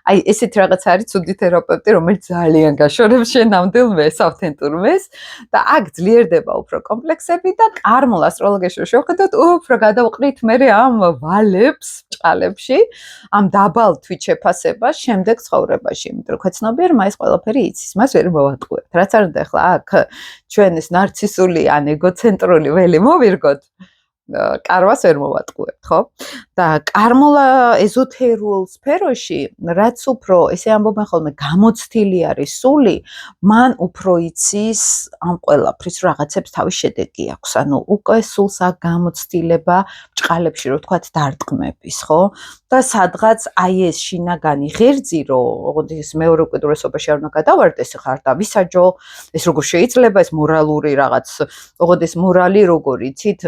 აი, ესეთი რაღაც არის ცუდი თერაპევტი, რომელიც ძალიან გაშორებს შენ ნამდვილ მეს, ავთენტურ მეს და აქ ძლიერდება უფრო კომპლექსები და კარმულ ასტროლოგიაში რო შევხედოთ, უფრო გადავყრით მე ამ ვალებს ჭალებში, ამ დაბალ თვითშეფასებას შემდეგ ცხოვრებაში, იმიტომ რომ ქვეცნობიერმა ეს ყველაფერი იცის, მას ვერ მოვატყუებთ. რაც არ უნდა ახლა აქ ჩვენ ეს ნარცისული ან ეგოცენტრული ველი მოვირგოთ. კარვას ვერ მოვატყუებთ, ხო? და კარმულ ეზოთერულ სფეროში, რაც უფრო, ესე ამბობენ ხოლმე, გამოცდილი არის სული, მან უფრო იცის ამ ყველაფრის რაღაცებს თავის შედეგი აქვს. ანუ უკვე სულს აქვს გამოცდილება ბჭყალებში, რო ვთქვათ, დარტყმების, ხო? და სადღაც აი ეს შინაგანი ღერძი, რომ ოღონდ ეს მეორე უკიდურესობაში არ უნდა გადავარდეს, ხა არ დავისაჯო, ეს როგორ შეიძლება, ეს მორალური რაღაც, ოღონდ ეს მორალი როგორ იცით,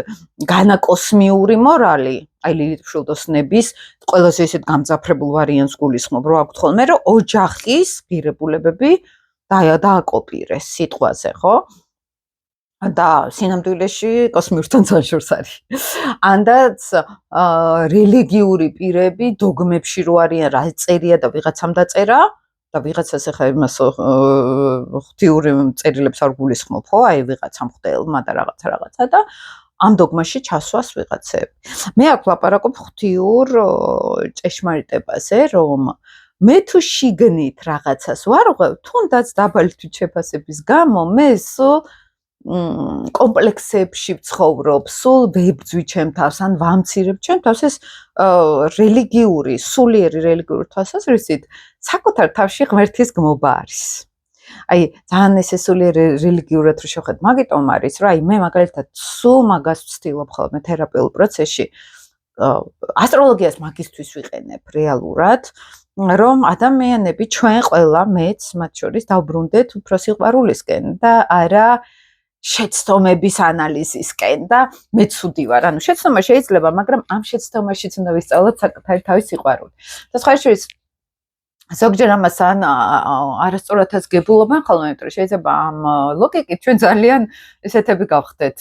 ანა კოსმიური მორალი, აი ლილით მშვილდოსნების ყველაზე ისეთ გამძაფრებულ ვარიანტს გულისხმობ, რომ აქვთ ხოლმე, რომ ოჯახის ღირებულებები დააკოპირეს სიტყვაზე, ხო? და სინამდვილეში კოსმიურთან თანშორს არის. ანდაც რელიგიური პირები დოგმებში რო არიან, რა წერია და ვიღაცამ დაწერა და ვიღაცას ახლა იმას ღვთიური წერილებს არ გულისხმობ, ხო? აი ვიღაცამ ღვთელმა და რაღაცა და ამ დოგმაში ჩასვას ვიღაცები. მე აქ ვლაპარაკობ ღვთიურ ჭეშმარიტებაზე, რომ მე თუ შიგნით რაღაცას ვარღვევ, თუნდაც დაბალი თვითშეფასების გამო მე სულ კომპლექსებში ვცხოვრობ, სულ ვებძვი ჩემ თავს, ან ვამცირებ ჩემ თავს ეს რელიგიური, სულიერი რელიგიური თვალსაზრისით საკუთარ თავში ღმერთის გმობა არის. აი, ძალიან ესე სულიერი რელიგიურად რო შევხედოთ, მაგიტომ არის, რომ აი მე მაგალითად სულ მაგას ვცდილობ ხოლმე თერაპიულ პროცესში, ასტროლოგიას მაგისთვის ვიყენებ რეალურად, რომ ადამიანები ჩვენ ყველა მეც მათ შორის დავბრუნდეთ უფრო სიყვარულისკენ და არა შეცდომების ანალიზისკენ და მე ცუდი ვარ. ანუ შეცდომა შეიძლება, მაგრამ ამ შეცდომაშიც უნდა ვისწავლოთ საკუთარი თავის სიყვარული. და სხვა შორის ზოგჯერ ამას ან არასწორადაც გებულობენ ხოლმე, იმიტომ რომ შეიძლება ამ ლოგიკით ჩვენ ძალიან ესეთები გავხდეთ.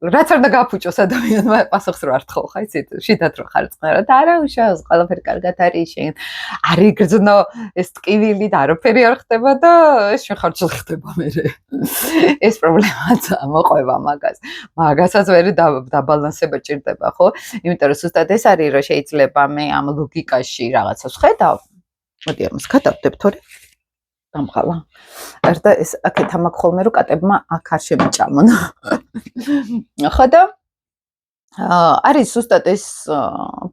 რაც არ და გაფუჭოს ადამიანმა პასუხს რო არ თხოვ, ხა იცით, შიდათ რო ხარ წყნარა და არა უშავს, ყველაფერი კარგად არის, შენ არ იგრძნო ეს ტკივილი და არაფერი არ ხდება და ეს შენ ხარჯზე ხდება მერე. ეს პრობლემაა, მოყვება მაგას. მაგასაც ვერ დაბალანსება ჭირდება, ხო? იმიტომ რომ ზუსტად ეს არის, რომ შეიძლება მე ამ ლოგიკაში რაღაცას ხედავ. მოდი ამას გადავდებ თორე დამყალა. და ეს აქეთ ამაკ ხოლმე რომ კატებმა აქ არ შემიჭამონ. ხო და არის ზუსტად ეს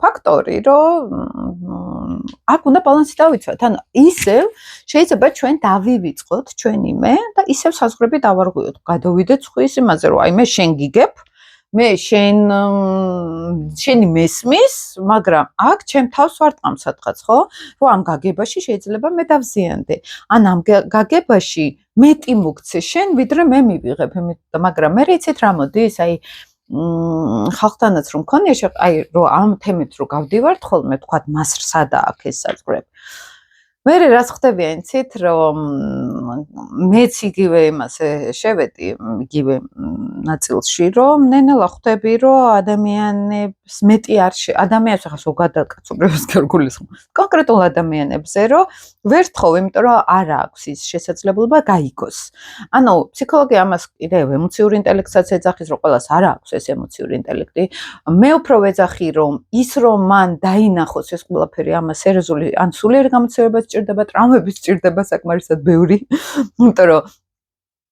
ფაქტორი, რომ აქ უნდა ბალანსი დავიცვათ. ანუ ისევ შეიძლება ჩვენ დავივიწყოთ ჩვენი მე და ისევ საზღვრები დავარღვიოთ. გადავიდეთ ხვის იმაზე, რომ აი მე შენ გიგებ, მე შენი მესმის, მაგრამ აქ ჩემ თავს ვარ ტყამ სადღაც, ხო? რომ ამ გაგებაში შეიძლება მე დავზიანდე. ან ამ გაგებაში მეტი მოგცე შენ, ვიდრე მე მივიღებ, მაგრამ მე იცით რა მოდის, აი ხალხთანაც რომ მქონია, აი რომ ამ თემით რო გავდივართ ხოლმე, თქვათ მას სადა აქ ეს საზღვრები. მე რაც ხდებია იცით, რომ მეც იგივე იმაზე შევედი, იგივე ნაწილში, რომ ნენელა ხვდები, რომ ადამიანებს მეტი არ ადამიანებს ახლა ზოგადად კაცობრიობას გულისხმობ. კონკრეტულ ადამიანებზე, რომ ვერ თხოვ, იმიტომ რომ არ აქვს ის შესაძლებლობა გაიგოს. ანუ ფსიქოლოგია ამას კიდევ ემოციური ინტელექტსაც ეძახის, რომ ყველას არ აქვს ეს ემოციური ინტელექტი. მე უფრო ვეძახი, რომ ის რომ მან დაინახოს ეს ყველაფერი ამას სერიოზული ან სულიერი გამოცდილება სჭირდება, ტრავმები სჭირდება საკმარისად ბევრი. იმიტომ რომ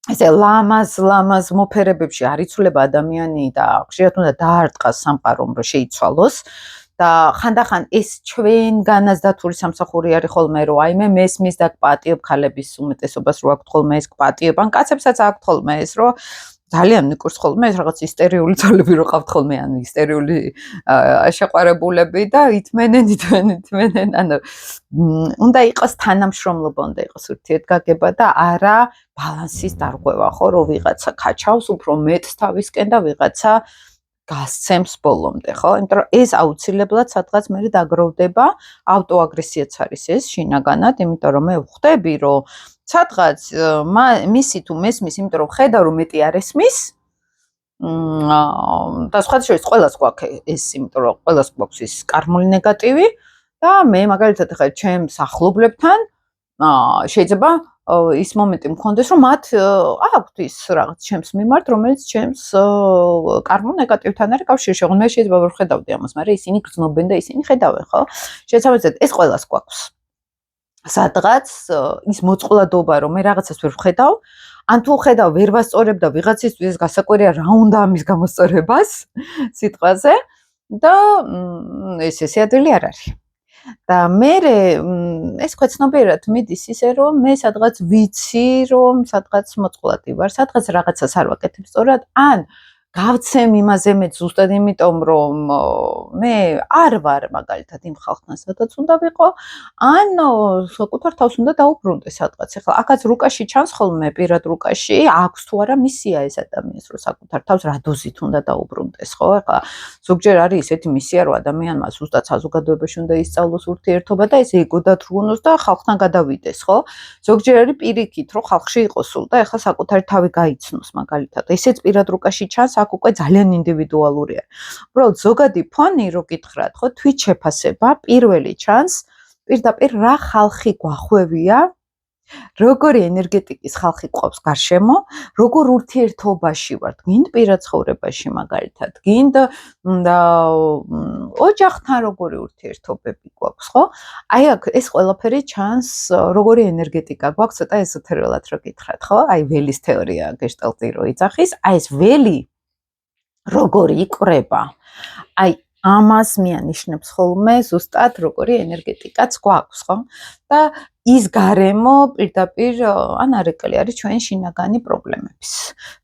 ესე ლამაზ მოფერებებში არ იცვლება ადამიანი და ხშირად უნდა დაარტყას სამყარომ რომ შეიცვალოს და ხანდახან ეს ჩვენგანაც დათული სამსახური არის ხოლმე რომ აი მე მესმის და გპატიებ ქალების უმეტესობას რო აქვთ ხოლმე ეს გპატიებ ან კაცებსაც აქვთ ხოლმე ეს რომ ძალიან მიკურს ხოლმე ეს რაღაც ისტერიული ძალები რო ყავთ ხოლმე ან ისტერიული შეყვარებულები და ითმენენ ანუ უნდა იყოს თანამშრომლობა უნდა იყოს ურთიერთგაგება და არა ბალანსის დარღვევა ხო რომ ვიღაცა ქაჩავს უფრო მეტ თავისკენ და ვიღაცა გასცემს ბოლომდე ხო იმიტომ რომ ეს აუცილებლად სადღაც მე დაგროვდება ავტოაგრესიაც არის ეს შინაგანად იმიტომ რომ მე ვხვდები რომ სადღაც მისი თუ მესმის იმიტომ რომ ხედავ რომ მეტი არ ესმის და სხვა შორის ყველას გვაქვს ეს იმიტომ რომ ყველას გვაქვს ის კარმული ნეგატივი და მე მაგალითად ხა ჩემს ახლობლებთან შეიძლება ის მომენტი მქონდეს რომ მათ აქვთ ის რაღაც ჩემს მიმართ რომელიც ჩემს კარმულ ნეგატივთან არის კავშირში ოღონდ მე შეიძლება ვერ ხედავდი ამას მაგრამ ისინი გრძნობენ და ისინი ხედავენ ხო შესაბამისად ეს ყველას გვაქვს სადღაც ის მოწყვლადობა რომ მე რაღაცას ვერ ვხედავ ან თუ ხედავ ვერ ვასწორებ და ვიღაცისთვის გასაკვირია რა უნდა ამის გამოსწორებას სიტყვაზე და ეს ადვილი არ არის და მე ეს ქვეცნობიერად მიდის ისე რომ მე სადღაც ვიცი რომ სადღაც მოწყვლადი ვარ სადღაც რაღაცას არ ვაკეთებ სწორად ან გავცემ იმაზე მე ზუსტად იმიტომ რომ მე არ ვარ მაგალითად იმ ხალხთან სადაც უნდა ვიყო ან საკუთარ თავს უნდა დაუბრუნდე სადღაც ეხლა აქაც რუკაში ჩანს ხოლმე პირად რუკაში აქვს თუ არა მისია ეს ადამიანს რომ საკუთარ თავს რა დოზით უნდა დაუბრუნდეს ხო ეხლა ზოგჯერ არის ესეთი მისია რომ ადამიანმა ზუსტად საზოგადოებაში უნდა ისწავლოს ურთიერთობა და ეს ეგო დათრგუნოს და ხალხთან გადავიდეს ხო ზოგჯერ არის პირიქით რომ ხალხში იყოს სულ და ეხლა საკუთარი თავი გაიცნოს მაგალითად ესეც პირად რუკაში ჩანს აქ უკვე ძალიან ინდივიდუალურია. უბრალოდ ზოგადი ფონი რო გითხრათ, ხო, თვით შეფასება პირველი ჩანს პირდაპირ რა ხალხი გვახვევია, როგორი ენერგეტიკის ხალხი გვყავს გარშემო, როგორ ურთიერთობაში ვართ, გინდ პირად ცხოვრებაში მაგალითად, გინდ ოჯახთან როგორი ურთიერთობები გვაქვს, ხო? აი აქ ეს ყველაფერი ჩანს, როგორი ენერგეტიკა გვაქვს, ცოტა ეზოთერიულად რო გითხრათ, ხო? აი ველის თეორია გეშტალტი რო იძახის, აი ეს ველი როგორი იკვრება. აი ამას მიანიშნებს ხოლმე ზუსტად როგორი ენერგეტიკაც გვაქვს, ხო? და ის გარემო პირდაპირ ან არეკალი არის ჩვენ შინაგანი პრობლემების.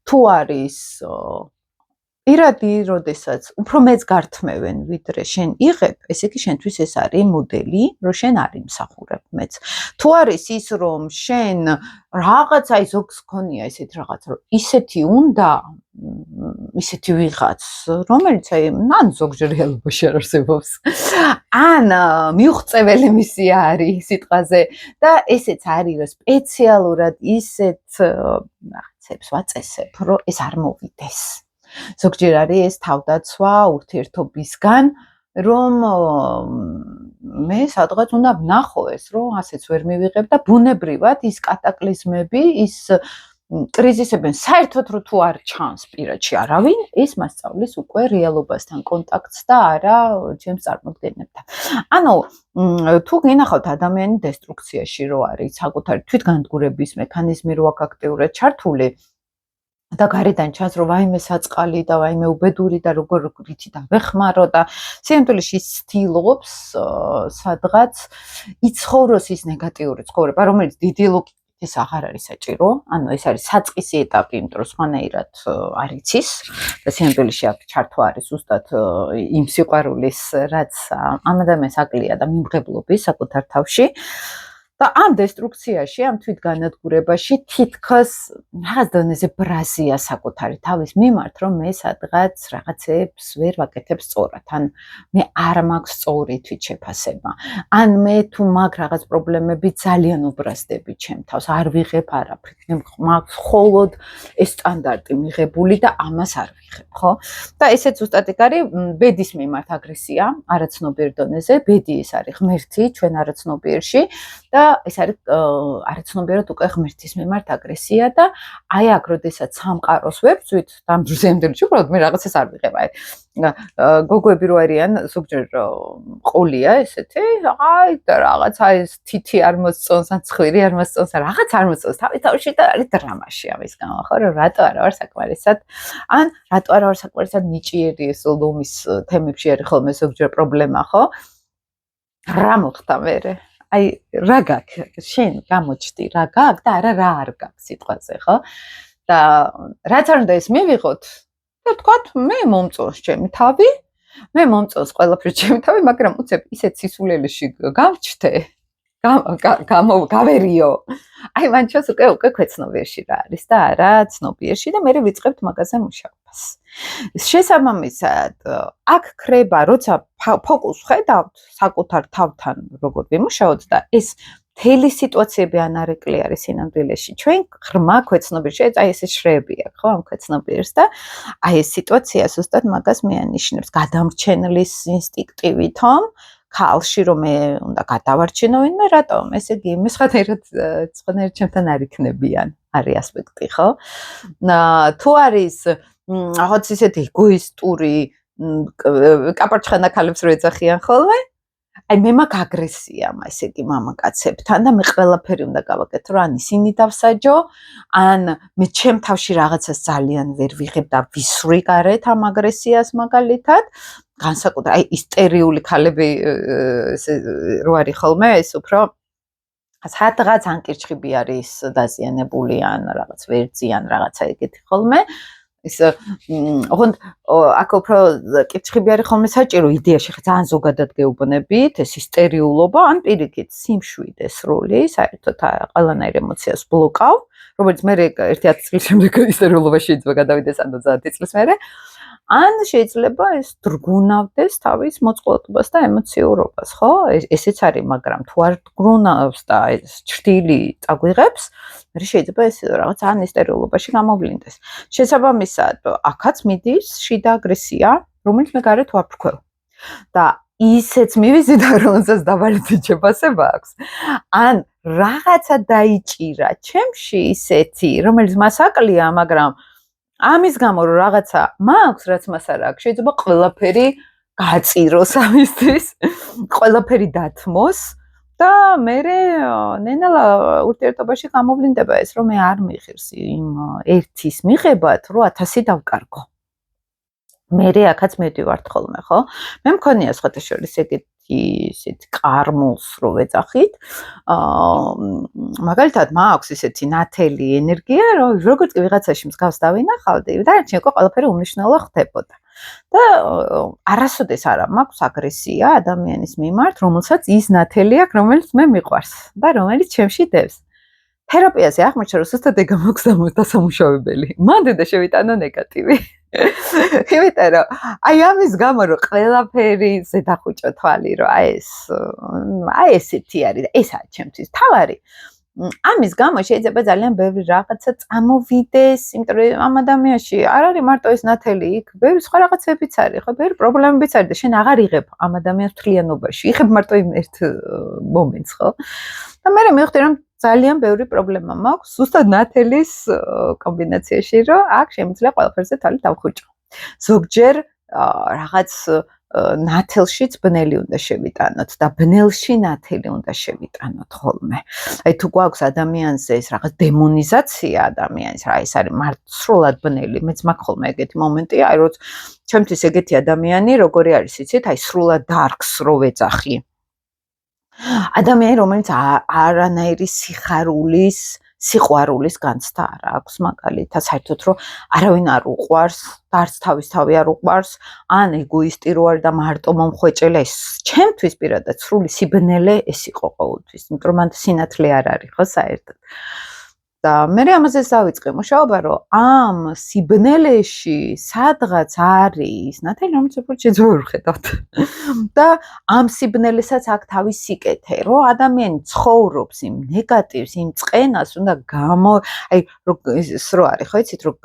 თუ არის პირადი, როდესაც უფრო მეც გართმევენ, ვიდრე შენ იღებ, ესე იგი შენთვის ეს არის მოდელი, რომ შენ არ იმსახურებ მეც. თუ არის ის, რომ შენ რაღაცა ის ზოგს ქონია ესეთ რაღაც, რომ ისეთი უნდა, ისეთი ვიღაც, რომელიც აი მან ზოგჯერ რეალობაში არ არსებობს. ან მიუღწეველი მისია არის სიტყვაზე და ესეც არის, რომ სპეციალურად ისეთ რაღაცებს ვაწესებ, რომ ეს არ მოვიდეს. ზოგჯერ არის ეს თავდაცვა ურთიერთობისგან, რომ მე სადღაც უნდა ვნახო ეს, რომ ასეც ვერ მივიღებ და ბუნებრივად ის კატაკლიზმები, ის კრიზისები საერთოდ რო თუ არ ჩანს პირადში არავინ, ეს მასწავლის უკვე რეალობასთან კონტაქტს და არა ჩემს წარმოდგენებთან. ანუ თუ გინახავთ ადამიანი დესტრუქციაში რო არის, საკუთარი თვითგანადგურების მექანიზმი რო აქვს აქტიურად ჩართული, და გარედან ჩანს რომ ვაიმე საწყალი და ვაიმე უბედური და როგორ რითი დავეხმარო და სიამტვილეში ცდილობს სადღაც იცხოვროს ის ნეგატიური ცხოვრება რომელიც დიდი ლოგიკის აღარ არის საჭირო ანუ ეს არის საწყისი ეტაპი იმიტომ რომ სხვანაირად არ იცის და სიამტვილეში აქ ჩართვა არის ზუსტად იმ სიყვარულის რაც ამ ადამიანს აკლია და მიმღებლობის საკუთარ თავში და ამ დესტრუქციაში, ამ თვითგანადგურებაში თითქოს რაღაც დონეზე ბრაზია საკუთარი თავის მიმართ, რომ მე სადღაც რაღაცებს ვერ ვაკეთებ სწორად, ან მე არ მაქვს სწორი თვითშეფასება, ან მე თუ მაგ რაღაც პრობლემები ძალიან უბრაზდები ჩემ თავს, არ ვიღებ არაფრით, მე მაქვს მხოლოდ ეს სტანდარტი მიღებული და ამას არ ვიღებ, ხო? და ესეც ზუსტად იქ არის ბედის მიმართ აგრესია, არაცნობიერ დონეზე, ბედი ეს არის ღმერთი ჩვენ არაცნობიერში და ეს არის არაცნობიერად უკვე ღმერთის მიმართ აგრესია და აი აქ როდესაც სამყაროს ვებრძვით დამძიმდელში უბრალოდ მე რაღაცას არ ვიღებ აი გოგოები რო არიან ზოგჯერ ყოლია ესეთი აი და რაღაცა ეს თითი არ მოსწონს ან ცხვირი არ მოსწონს რაღაც არ მოსწონს თავში და არის დრამაში ამის გამო ხო რომ რატო არა ვარ საკმარისად ან რატო არა ვარ საკმარისად ნიჭიერი ეს ლომის თემებში არის ხოლმე ზოგჯერ პრობლემა ხო რა მოხდა მერე აი რა გაქვს შენ გამოჩდი რა გაქვს და არა რა არ გაქვს სიტყვაზე ხო და რაც არ უნდა ეს მივიღოთ და თქვათ მე მომწონს ჩემი თავი მე მომწონს ყველაფერი ჩემი თავი მაგრამ უცებ ისეთ სისულელეში გავჩდე გავერიო აი მან ჩას უკვე ქვეცნობიერში რა არის და არა ცნობიერში და მე ვიწყებთ მაგაზე მუშაობას შესაბამისად აქ ქრება როცა ფოკუს ხედავთ საკუთარ თავთან როგორ ვიმუშაოთ და ეს მთელი სიტუაციები ანარეკლი არის სინამდვილეში ჩვენ ღრმა ქვეცნობიერში აი ეს შრეები აქვს ხო ამ ქვეცნობიერს და აი ეს სიტუაცია ზუსტად მაგას მიანიშნებს გადამრჩენლის ინსტინქტივითომ ხალში რომ მე უნდა გადავარჩინო ვინმე რატომ ესე იგი მე სხვანაირად ჩემთან არ იქნებიან არის ასპექტი ხო თუ არის რაღაც ისეთი ეგოისტური კაპარჩხანა ქალებს რო ეძახიან ხოლმე აი მე მაგ აგრესია ესე იგი მამაკაცებთან და მე ყველაფერი უნდა გავაკეთო რომ ან ისინი დავსაჯო ან მე ჩემ თავში რაღაცას ძალიან ვერ ვიღებ და ვისვრი გარეთ ამ აგრესიას მაგალითად განსაკუთრებით აი ისტერიული ქალები რო არის ხოლმე ეს უფრო სადღაც ანკირჩხიბი არის დაზიანებული ან რაღაც ვერძი ან რაღაცა ეგეთი ხოლმე ის ოღონდ აქ უფრო კითხები არის ხოლმე საჭირო იდეაში ხა ძალიან ზოგადად გეუბნებით ეს ისტერიულობა ან პირიქით სიმშვიდე სრული საერთოდ ყველანაირ ემოციას ბლოკავ რომელიც მე ერთი 10 წლის შემდეგ ისტერიულობა შეიძლება გადავიდეს ან 30 წლის მერე ან შეიძლება ეს დრგუნავდეს თავის მოწყვლადობას და ემოციურობას, ხო? ესეც არის, მაგრამ თუ არ დრგუნავს და ეს ჭრილი წაგვიღებს, მე შეიძლება ეს რაღაც ან ისტერიულობაში გამოვლინდეს. შესაბამისად, აქაც მიდის შიდა აგრესია, რომელიც მე გარეთ ვაფრქვევ. და ისეც მივიზიდა, რომელსაც დაბალი თვითშეფასება აქვს. ან რაღაცა დაიჭირა ჩემში ისეთი, რომელიც მას აკლია, მაგრამ ამის გამო რომ რაღაცა მაქვს, რაც მას არ აქვს, შეიძლება ყველაფერი გააწიროს ამისთვის, ყველაფერი დათმოს და მე ნენალა ურთიერთობაში გამოვლინდება ეს, რომ მე არ მიხირს იმ ერთის მიღებად, რომ 1000 დავკარგო. მე აქაც მედივართ ხოლმე, ხო? მე მქონია სხვათაშორის ისეთი კარმულს რო ვეძახით. მაგალითად, მაქვს ისეთი ნათელი ენერგია, რომ როგორც კი ვიღაცაში მსგავს დავინახავდი, დანარჩენი უკვე ყველაფერი უმნიშვნელო ხდებოდა. და არასოდეს არა მაქვს აგრესია ადამიანის მიმართ, რომელსაც ის ნათელი აქვს, რომელიც მე მიყვარს და რომელიც ჩემში დევს. თერაპიაზე აღმოჩნდა, რომ ზუსტად ეგ მაქვს დასამუშავებელი. მანდ და შევიტანო ნეგატივი. იმიტომ რომ აი ამის გამო რომ ყველაფერი ზედახუჭო თვალი რომ აი ესეთი არის და ესაა ჩემთვის თავარი ამის გამო შეიძლება ძალიან ბევრი რაღაცა წამოვიდეს იმიტომ რომ ამ ადამიანში არ არის მარტო ეს ნათელი იქ ბევრი სხვა რაღაცებიც არის ხო ბევრი პრობლემებიც არის და შენ აღარ იღებ ამ ადამიანს მთლიანობაში იღებ მარტო იმ ერთ მომენტს ხო და მე მივხვდი რომ ძალიან ბევრი პრობლემა მაქვს ზუსტად ნათელის კომბინაციაში რომ აქ შემიძლია ყველაფერზე თვალი დავხუჭო ზოგჯერ რაღაც ნათელშიც ბნელი უნდა შევიტანოთ და ბნელში ნათელი უნდა შევიტანოთ ხოლმე. აი თუ გვაქვს ადამიანზე ეს რაღაც დემონიზაცია ადამიანის, რა ეს არის სრულად ბნელი, მეც მაქვს ხოლმე ეგეთი მომენტია, აი როც ჩემთვის ეგეთი ადამიანი როგორი არის იცით, აი სრულად დარკს რო ვეძახი. ადამიანი რომელიც არანაირი სიყვარულის განცდა არ აქვს მაგალითად საერთოდ რომ არავინ არ უყვარს და არც თავისთავი არ უყვარს ან ეგოისტი რო არის და მარტო მომხვეჭელი ეს ჩემთვის პირადად სრული სიბნელე ეს იყო ყოველთვის იმიტომ რომ მან სინათლე არ არის ხო საერთოდ და მე ამაზე დავიწყე მუშაობა რომ ამ სიბნელეში სადღაც არის ნათელი რომელიც უფრო შეძვეულ ხედავთ და ამ სიბნელესაც აქ თავის სიკეთე რომ ადამიანი ცხოვრობს იმ ნეგატივს იმ წყენას უნდა აი ის რო არის ხო იცით რომ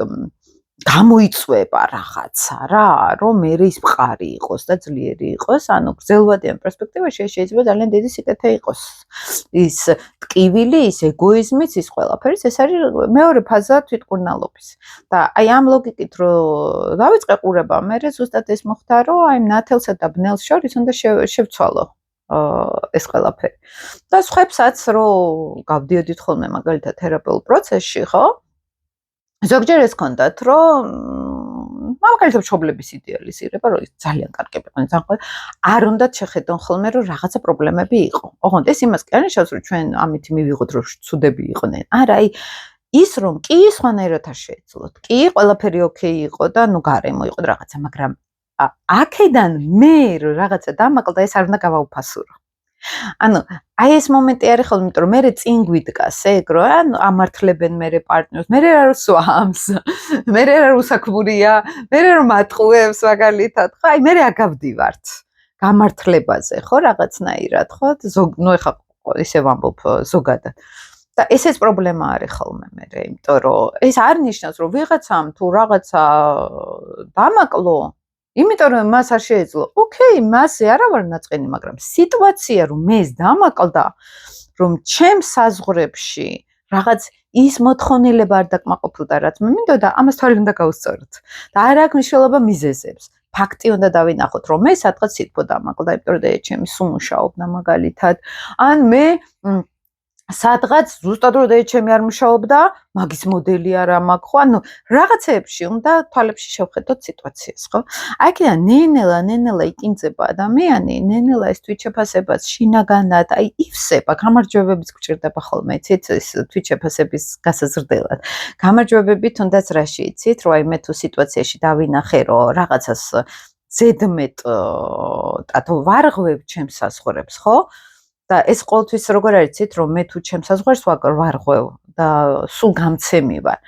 გამოიწვება რაღაცა რა რომ მე ის მყარი იყოს და ძლიერი იყოს ანუ გრძელვადიან პერსპექტივაში შეიძლება ძალიან დიდი სიკეთე იყოს ის ტკივილი ის ეგოიზმიც ის ყველაფერი ეს არის მეორე ფაზა თვითმკურნალობის და აი ამ ლოგიკით რო დავიწყე ყურება მე ზუსტად ეს მოხდა რომ აი ნათელსა და ბნელს შორის უნდა შევცვალო ეს ყველაფერი და სხვებსაც რო გავდიოდით ხოლმე მაგალითად თერაპიულ პროცესში ხო ზოგჯერ ეს კონდათ რომ მაგალითად მშობლების იდეალიზირება რომ ძალიან კარგი იყვნენ ძალიან არ უნდათ შეხედონ ხოლმე რომ რაღაცა პრობლემები იყო ოღონდ ეს იმას კი არ ნიშნავს რომ ჩვენ ამით მივიღოთ რომ ცუდები იყვნენ არა აი ის რომ კი სხვანაირად არ შეეძლოთ კი ყველაფერი ოკეი იყო და ნუ გარემო იყო რაღაცა მაგრამ აქედან მე რომ რაღაცა დამაკლდა ეს არ უნდა გავაუფასურო ანუ აი ეს მომენტი არის ხოლმე იმიტომ რომ მე წინ გვიდგას ეგ რომ ანუ ამართლებენ მე პარტნიორს მე არ სვამს მე არ უსაქმურია მე რომ მატყუებს მაგალითად ხო აი მე აგავდივართ გამართლებაზე ხო რაღაცნაირად ხო ნუ ეხა ისე ვამბობ ზოგადად და ესეც პრობლემა არის ხოლმე მე იმიტომ რომ ეს არ ნიშნავს რომ ვიღაცამ თუ რაღაცა დამაკლო იმიტომ რომ მას არ შეეძლო. ოკეი, მასზე არა ვარ ნაწყენი, მაგრამ სიტუაცია რომ მეს დამაკლდა, რომ ჩემს საზღვრებში რაღაც ის მოთხოვნილება არ დაკმაყოფილდა, რაც მე მინდოდა, ამას თვალი უნდა გავუსწოროთ. და არ აქვს მნიშვნელობა მიზეზებს. ფაქტი უნდა დავინახოთ, რომ მე სადღაც სიტყვა დამაკლდა, იმიტომ რომ ჩემი სულ მუშაობდა მაგალითად. ან მე სადღაც ზუსტად რომ დაიჩემი არ მუშაობდა, მაგის მოდელი არა მაქვს, ხო? ანუ რაღაცეებში უნდა თვალებში შევხედოთ სიტუაციას, ხო? აი კიდე ნენელა იკინძება ადამიანი, ნენელა ეს თვით შეფასებას შინაგანად, აი ივსება, გამარჯვებებიც გჭირდება ხოლმე, იცით, ეს თვით შეფასების გასაზრდელად. გამარჯვებები თუნდაც რაში იცით, რომ აი მე თუ სიტუაციაში დავინახე, რომ რაღაცას ზედმეტ ტატო ვარღვევ ჩემს საზღვრებს, ხო? და ეს ყოველთვის როგორ არიცით, რომ მე თუ ჩემს საზღვარს ვარღვევ და სულ გამცემი ვარ.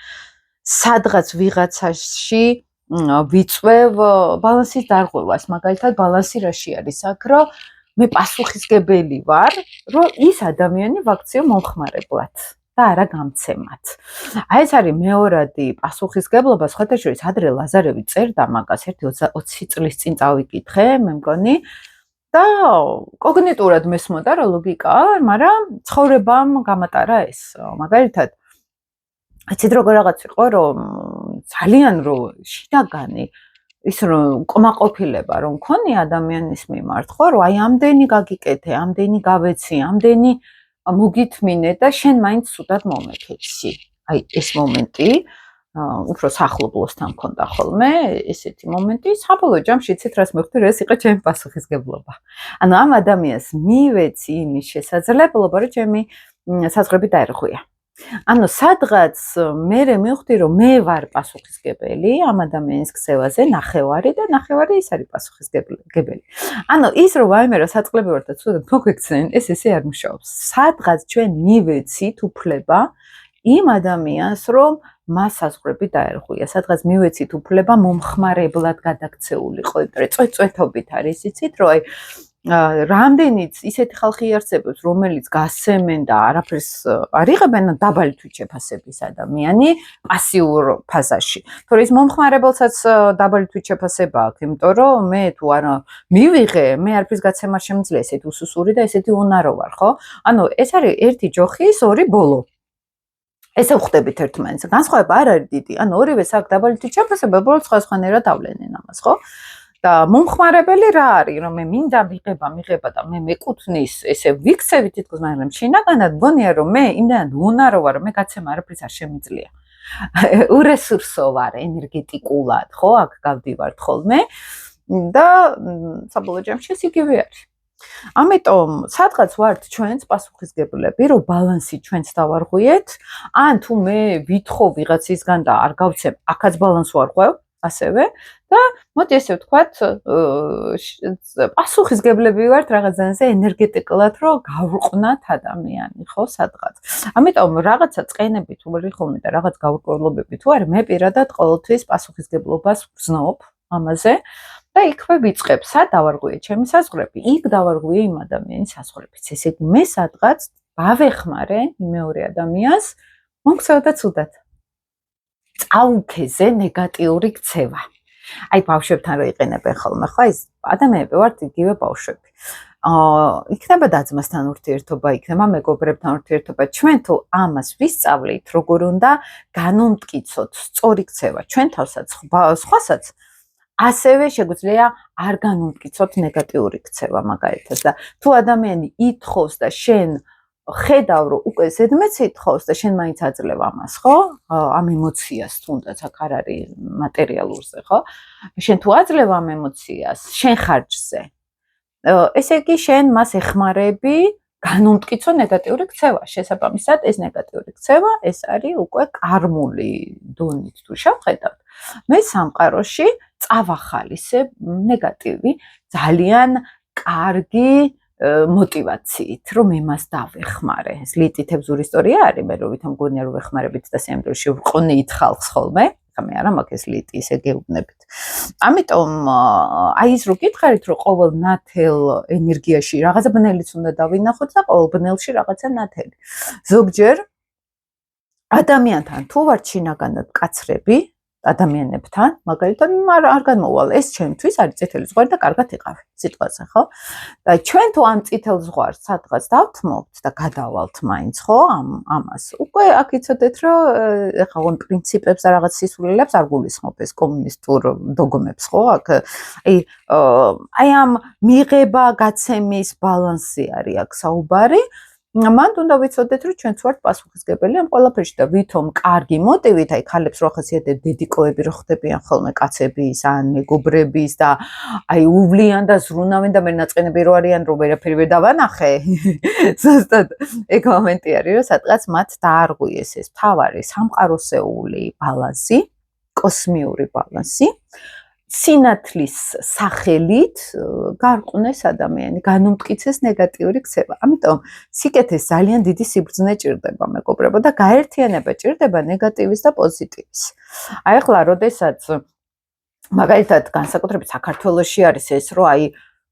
სადღაც ვიღაცაში ვიწვევ ბალანსის დარღვევას, მაგალითად ბალანსი რაში არის აქ, რომ მე პასუხისგებელი ვარ, რომ ის ადამიანი ვაქციო მომხმარებლად და არა გამცემად. აი ეს არის მეორადი პასუხისგებლობა, სხვათა შორის ადრე ლაზარევი წერდა მაგას, 20 წლის წინ წავიკითხე, მე მგონი და კოგნიტურად მესმოდა რა ლოგიკა, მაგრამ ცხოვრებამ გამატარა ეს. მაგალითად, იცით როგორ რაღაც იყო, რომ ძალიან რომ შინაგანი ის რომ კმაყოფილება რომ მქონი ადამიანის მიმართ, ხო, რომ აი ამდენი გაგიკეთე, ამდენი გავეცი, ამდენი მოგითმინე და შენ მაინც სუდად მომექეცი. აი ეს მომენტი უფრო სახლობლოსთან მქონდა ხოლმე ესეთი მომენტი, საბოლოო ჯამში იცით რას მივხვდი, ეს იყო ჩემი პასუხისგებლობა. ანუ ამ ადამიანს მივეცი იმის შესაძლებლობა, რომ ჩემი საზღვრები დაერღვია. ანუ სადღაც მე მივხვდი, რომ მე ვარ პასუხისგებელი ამ ადამიანის ქცევაზე, ნახევარი და ნახევარი ის არის პასუხისგებელი. ანუ ის რომ ვაიმე რა საწყლები ვარ და ცუდად მოგვექცნენ, ესე არ მუშაობს. სადღაც ჩვენ მივეცით უფლება იმ ადამიანს, რომ მას საზღვრები დაერღვია. სადღაც მივეცით უფლება მომხმარებლად გადაქცეულიყო, წვეთობით არის, იცით, რომ აი რამდენიც ისეთი ხალხი არსებობს, რომელიც გასცემენ და არაფერს არ იღებენ დაბალი თვით შეფასების ადამიანი პასიურ ფაზაში. თორე ის მომხმარებელსაც დაბალი თვით შეფასება აქვს, იმიტომ რომ მე თუ არ მივიღე, მე არაფრის გაცემა შემიძლია, ესეთი უსუსური და ესეთი უნარო ვარ, ხო? ანუ ეს არის ერთი ჯოხის ორი ბოლო. ესე ვხვდებით ერთმანეთს. განსხვავება არ არის დიდი. ანუ ორივეს აქვს დაბალი თვით შეფასება, უბრალოდ სხვადასხვანაირად ავლენენ ამას, ხო? და მომხმარებელი რა არის, რომ მე მინდა მიღება და მე მეკუთვნის, ესე ვიქცევი თითქოს, მაგრამ შინაგანად მგონია, რომ მე იმდანად უნარო ვარ, რომ მე გაცემა არაფრის არ შემიძლია. ურესურსო ვარ ენერგეტიკულად, ხო, აქ გავდივართ ხოლმე და საბოლოო ჯამში ეს იგივე არის. ამიტომ სადღაც ვართ ჩვენც პასუხისგებლები, რომ ბალანსი ჩვენც დავარღვიეთ, ან თუ მე ვითხოვ ვიღაცისგან და არ გავცემ, აქაც ბალანს ვარღვევ, ასევე და მოდი ესე ვთქვათ, პასუხისგებლები ვართ რაღაცაზე ენერგეტიკულად, რომ გავყვნათ ადამიანი, ხო, სადღაც. ამიტომ რაღაცა წენები თუ ვარ ხოლმე და რაღაც გაურკვევლობები თუ არის, მე პირადად ყოველთვის პასუხისგებლობას ვგზნობ ამაზე. და იქვე ვიწყებ, სად დავარღვიე ჩემი საზღვრები, იქ დავარღვიე იმ ადამიანის საზღვრებიც. ესე იგი, მე სადღაც დავეხმარე მეორე ადამიანს მომქცევა და ცუდად. წაუქეზე ნეგატიური ქცევა. აი ბავშვებთან რო იყენებენ ხოლმე, ხო, ის ადამიანები ვართ იგივე ბავშვები. იქნება დაძმასთან ურთიერთობა, იქნება მეგობრებთან ურთიერთობა. ჩვენ თუ ამას ვისწავლით, როგორ უნდა განვმტკიცოთ სწორი ქცევა ჩვენ თავსაც, სხვასაც ასევე შეგვიძლია არ განვმტკიცოთ ნეგატიური ქცევა მაგალითად და თუ ადამიანი ითხოვს და შენ ხედავ რომ უკვე ზედმეც ითხოვს და შენ მაინც აძლევ ამას, ხო? ამ ემოციას თუნდაც აქ არ არის მატერიალურზე, ხო? შენ თუ აძლევ ამ ემოციას, შენ ხარჯზე. ესე იგი შენ მას ეხმარები განვმტკიცო ნეგატიური ქცევა. შესაბამისად, ეს ნეგატიური ქცევა, ეს არის უკვე კარმული დონით თუ შევხედავთ. მე სამყაროში წავახალისებ ნეგატივი ძალიან კარგი мотивაციით, რომ იმას დავეხმარე. ეს ლიტითებზური ისტორია არის, მე რომ ვითომ გონია რომ ვეხმარებით და სიამოვნებაში ვყვნით ხალხს ხოლმე. მე არა მაქვს ეს ლიტი ისე გეუბნებით. ამიტომ აი ის რო გითხარით, რომ ყოველ ნათელ ენერგიაში რაღაცა ბნელიც უნდა დავინახოთ და ყოველ ბნელში რაღაცა ნათელი. ზოგჯერ ადამიანთან თუ ვარ შინაგანად მკაცრები, ადამიანებთან, მაგალითად, არ განმოვალ, ეს ჩემთვის არის წითელი ზღვარი და კარგად იყავი, სიტყვაზე, ხო? და ჩვენ თუ ამ წითელ ზღვარს სადღაც დავთმობთ და გადავალთ მაინც, ხო, ამას. უკვე აქ იცოდეთ, რომ ეხლა ვონ პრინციპებს და რაღაც სისულელებს არ გულისხმობ ეს კომუნისტურ დოგმებს, ხო? აქ აი ამ მიღება, გაცემის ბალანსი არის აქ საუბარი. მანდ უნდა ვიცოდეთ, რომ ჩვენც ვართ პასუხისმგებელი ამ ყველაფერში და ვითომ კარგი მოტივით, აი ქალებს რო ხასიათებ დედიკოები რო ხდებიან ხოლმე კაცების ან მეგობრების და აი უვლიან და ზრუნავენ და მე ნაწყენები რო არიან რომ ვერაფერი ვერ დავანახე. ზუსტად ეგ მომენტი არის, რომ სადღაც მათ დაარღვიეს ეს თავარი სამყაროსეული ბალანსი, კოსმიური ბალანსი. სინათლის სახელით გარყვნეს ადამიანი, განუმტკიცეს ნეგატიური ქცევა. ამიტომ სიკეთეს ძალიან დიდი სიბრძნე ჭირდება, მეგობრებო, და გაერთიანება ჭირდება ნეგატივის და პოზიტივის. აი ახლა, როდესაც მაგალითად განსაკუთრებით საქართველოში არის ეს, რომ აი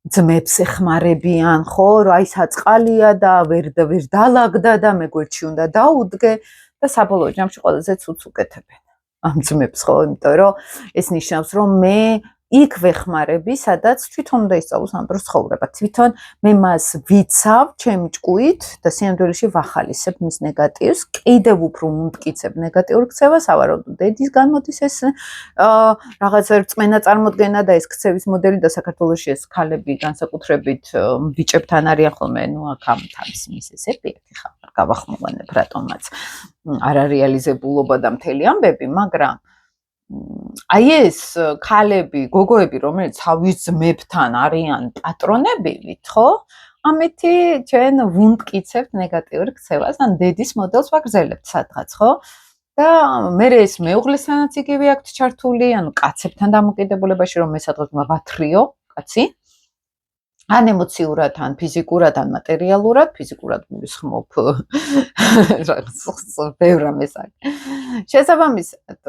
ძმებს ეხმარებიან, ხო, რომ აი საწყალია და ვერ დალაგდა და მე გვერდში უნდა დაუდგე და საბოლოო ჯამში ყველაზე ცუდს უკეთებენ. ამ ძმებს, ხო, იმიტომ რომ ეს ნიშნავს, რომ მე იქ ვეხმარები, სადაც თვითონ უნდა ისწავლოს ამ დროს ცხოვრება. თვითონ მე მას ვიცავ ჩემი ჭკუით და სინამდვილეში ვახალისებ მის ნეგატივს, კიდევ უფრო მომტკიცებ ნეგატიურ ქცევას, ავარაუდო დედის განმოდის ეს რაღაცა რწმენა წარმოდგენა და ეს ქცევის მოდელი და საქართველოში ეს ქალები განსაკუთრებით ბიჭებთან არიან ხოლმე, ნუ აქ ამ თავის მისესები, ეხლა გავახმოვანებ რატომაც არ არეალიზებულობა და მთელი ამბები, მაგრამ აი ეს ქალები, გოგოები, რომელიც თავის ძმებთან არიან პატრონებივით, ხო? ამეთი ჩვენ ვუმტკიცებთ ნეგატიურ ქცევას, ან დედის მოდელს ვაგრძელებთ სადღაც, ხო? და მე ეს მეუღლესთანაც იგივე აქვთ ჩართული, ანუ კაცებთან დამოკიდებულებაში, რომ მე სადღაც ვათრიო, კაცი. ან ემოციურად, ან ფიზიკურად, ან მატერიალურად, ფიზიკურად მისხმობ რაღაც ბევრ რამეს აქვს. შესაბამისად,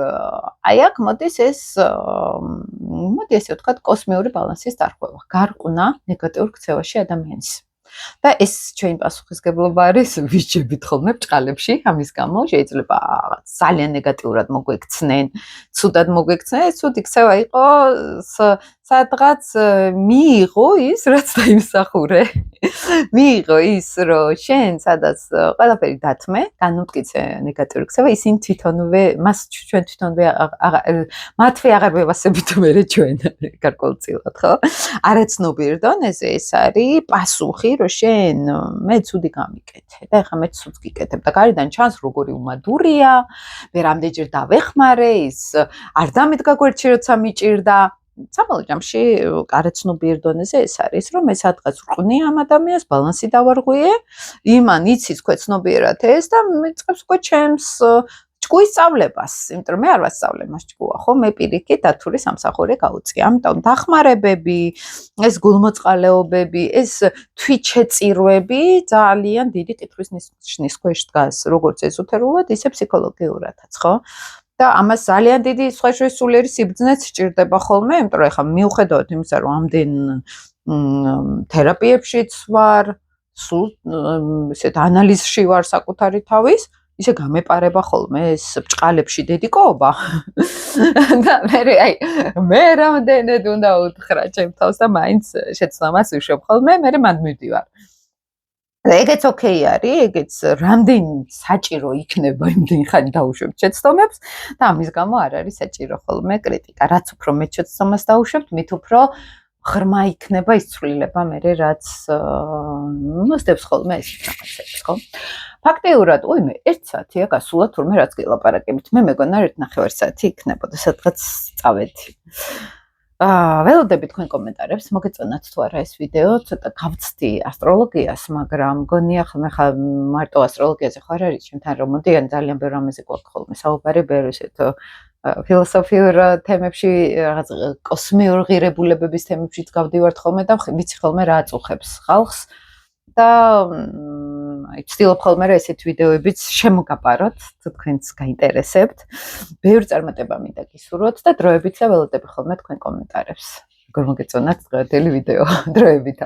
აი აქ მოდის ეს, მოდი ესე ვთქვათ, კოსმიური ბალანსის დარღვევა, გარყვნა ნეგატიურ ქცევაში ადამიანის. და ეს ჩვენი პასუხისმგებლობა არის, ვიჯებით ხოლმე ბჭყალებში, ამის გამო შეიძლება ძალიან ნეგატიურად მოგვექცნენ, ცუდად მოგვექცნენ, ეს ცუდი ქცევა იყო სადღაც მიიღო ის, რაც დაიმსახურე. მიიღო ის, რომ შენ სადაც ყველაფერი დათმე, განუმტკიცე ნეგატიური ქცევა, ისინი თვითონვე, მას ჩვენ თვითონვე მათვე აღარ ვევასებით მერე ჩვენ გარკვეულწილად, ხო? არაცნობიერ დონეზე ეს არის პასუხი, რომ შენ მე ცუდი გამიკეთე და ეხლა მე ცუდს გიკეთებ და გარედან ჩანს როგორი უმადურია, მე რამდენჯერ დავეხმარე, ის არ დამედგა გვერდში, როცა მიჭირდა. საბოლოო ჯამში არაცნობიერ დონეზე ეს არის, რომ მე სადღაც ვყვნი ამ ადამიანს, ბალანსი დავარღვიე, იმან იცის ქვეცნობიერად ეს და მეწყებს უკვე ჩემს ჭკუის სწავლებას, იმიტომ რომ მე არ ვასწავლე მას ჭკუა, ხო? მე პირიქით დათური სამსახური გაუწია. ამიტომ დახმარებები, ეს გულმოწყალეობები, ეს თვითშეწირვები ძალიან დიდი კითხვის ნიშნის ქვეშ დგას, როგორც ეზოთერულად, ისე ფსიქოლოგიურადაც, ხო? და ამას ძალიან დიდი სხვა სულიერი სიბრძნეც სჭირდება ხოლმე, იმიტომ რომ ეხლა მიუხედავად იმისა, რომ ამდენ თერაპიებშიც ვარ, სულ ესეთ ანალიზში ვარ საკუთარი თავის, ისე გამეპარება ხოლმე ეს ბჭყალებში დედიკოობა. და მე რამდენად უნდა უთხრა ჩემ თავს და მაინც შეცდომას ვიშვებ ხოლმე, მე მანდ მივდივარ. ეგეც ოკეი არის, ეგეც რამდენი საჭირო იქნება იმდენ ხანი დაუშვებთ შეცდომებს და ამის გამო არ არის საჭირო ხოლმე კრიტიკა. რაც უფრო მეტ შეცდომას დაუშვებთ, მით უფრო ღრმა იქნება ის ცვლილება მერე, რაც მოსდევს ხოლმე ეს რაღაცებს, ხო? ფაქტიურად, მე 1 საათია გასულა თურმე რაც გელაპარაკებით. მე მეგონა 1.5 საათი იქნებოდა, სადღაც წავედი. ველოდები თქვენ კომენტარებს, მოგეწონათ თუ არა ეს ვიდეო, ცოტა გავცდი ასტროლოგიას, მაგრამ მგონია ხა მარტო ასტროლოგიაზე ხარ არის ჩვენთან რომ მოდიან ძალიან ბევრ რამეზე გვაქვს ხოლმე საუბარი, ბევრ ესეთ ფილოსოფიურ თემებში, რაღაც კოსმიურ ღირებულებების თემებშიც გავდივართ ხოლმე და ვიცი ხოლმე რა აწუხებს ხალხს და ვცდილობ ხოლმე რომ ესეთ ვიდეოებიც შემოგაპაროთ, თუ თქვენს გაინტერესებთ. ბევრი წარმატება მინდა გისურვოთ და დროებით ველოდები ხოლმე თქვენ კომენტარებს. როგორ მოგეწონათ დღევანდელი ვიდეო დროებითა.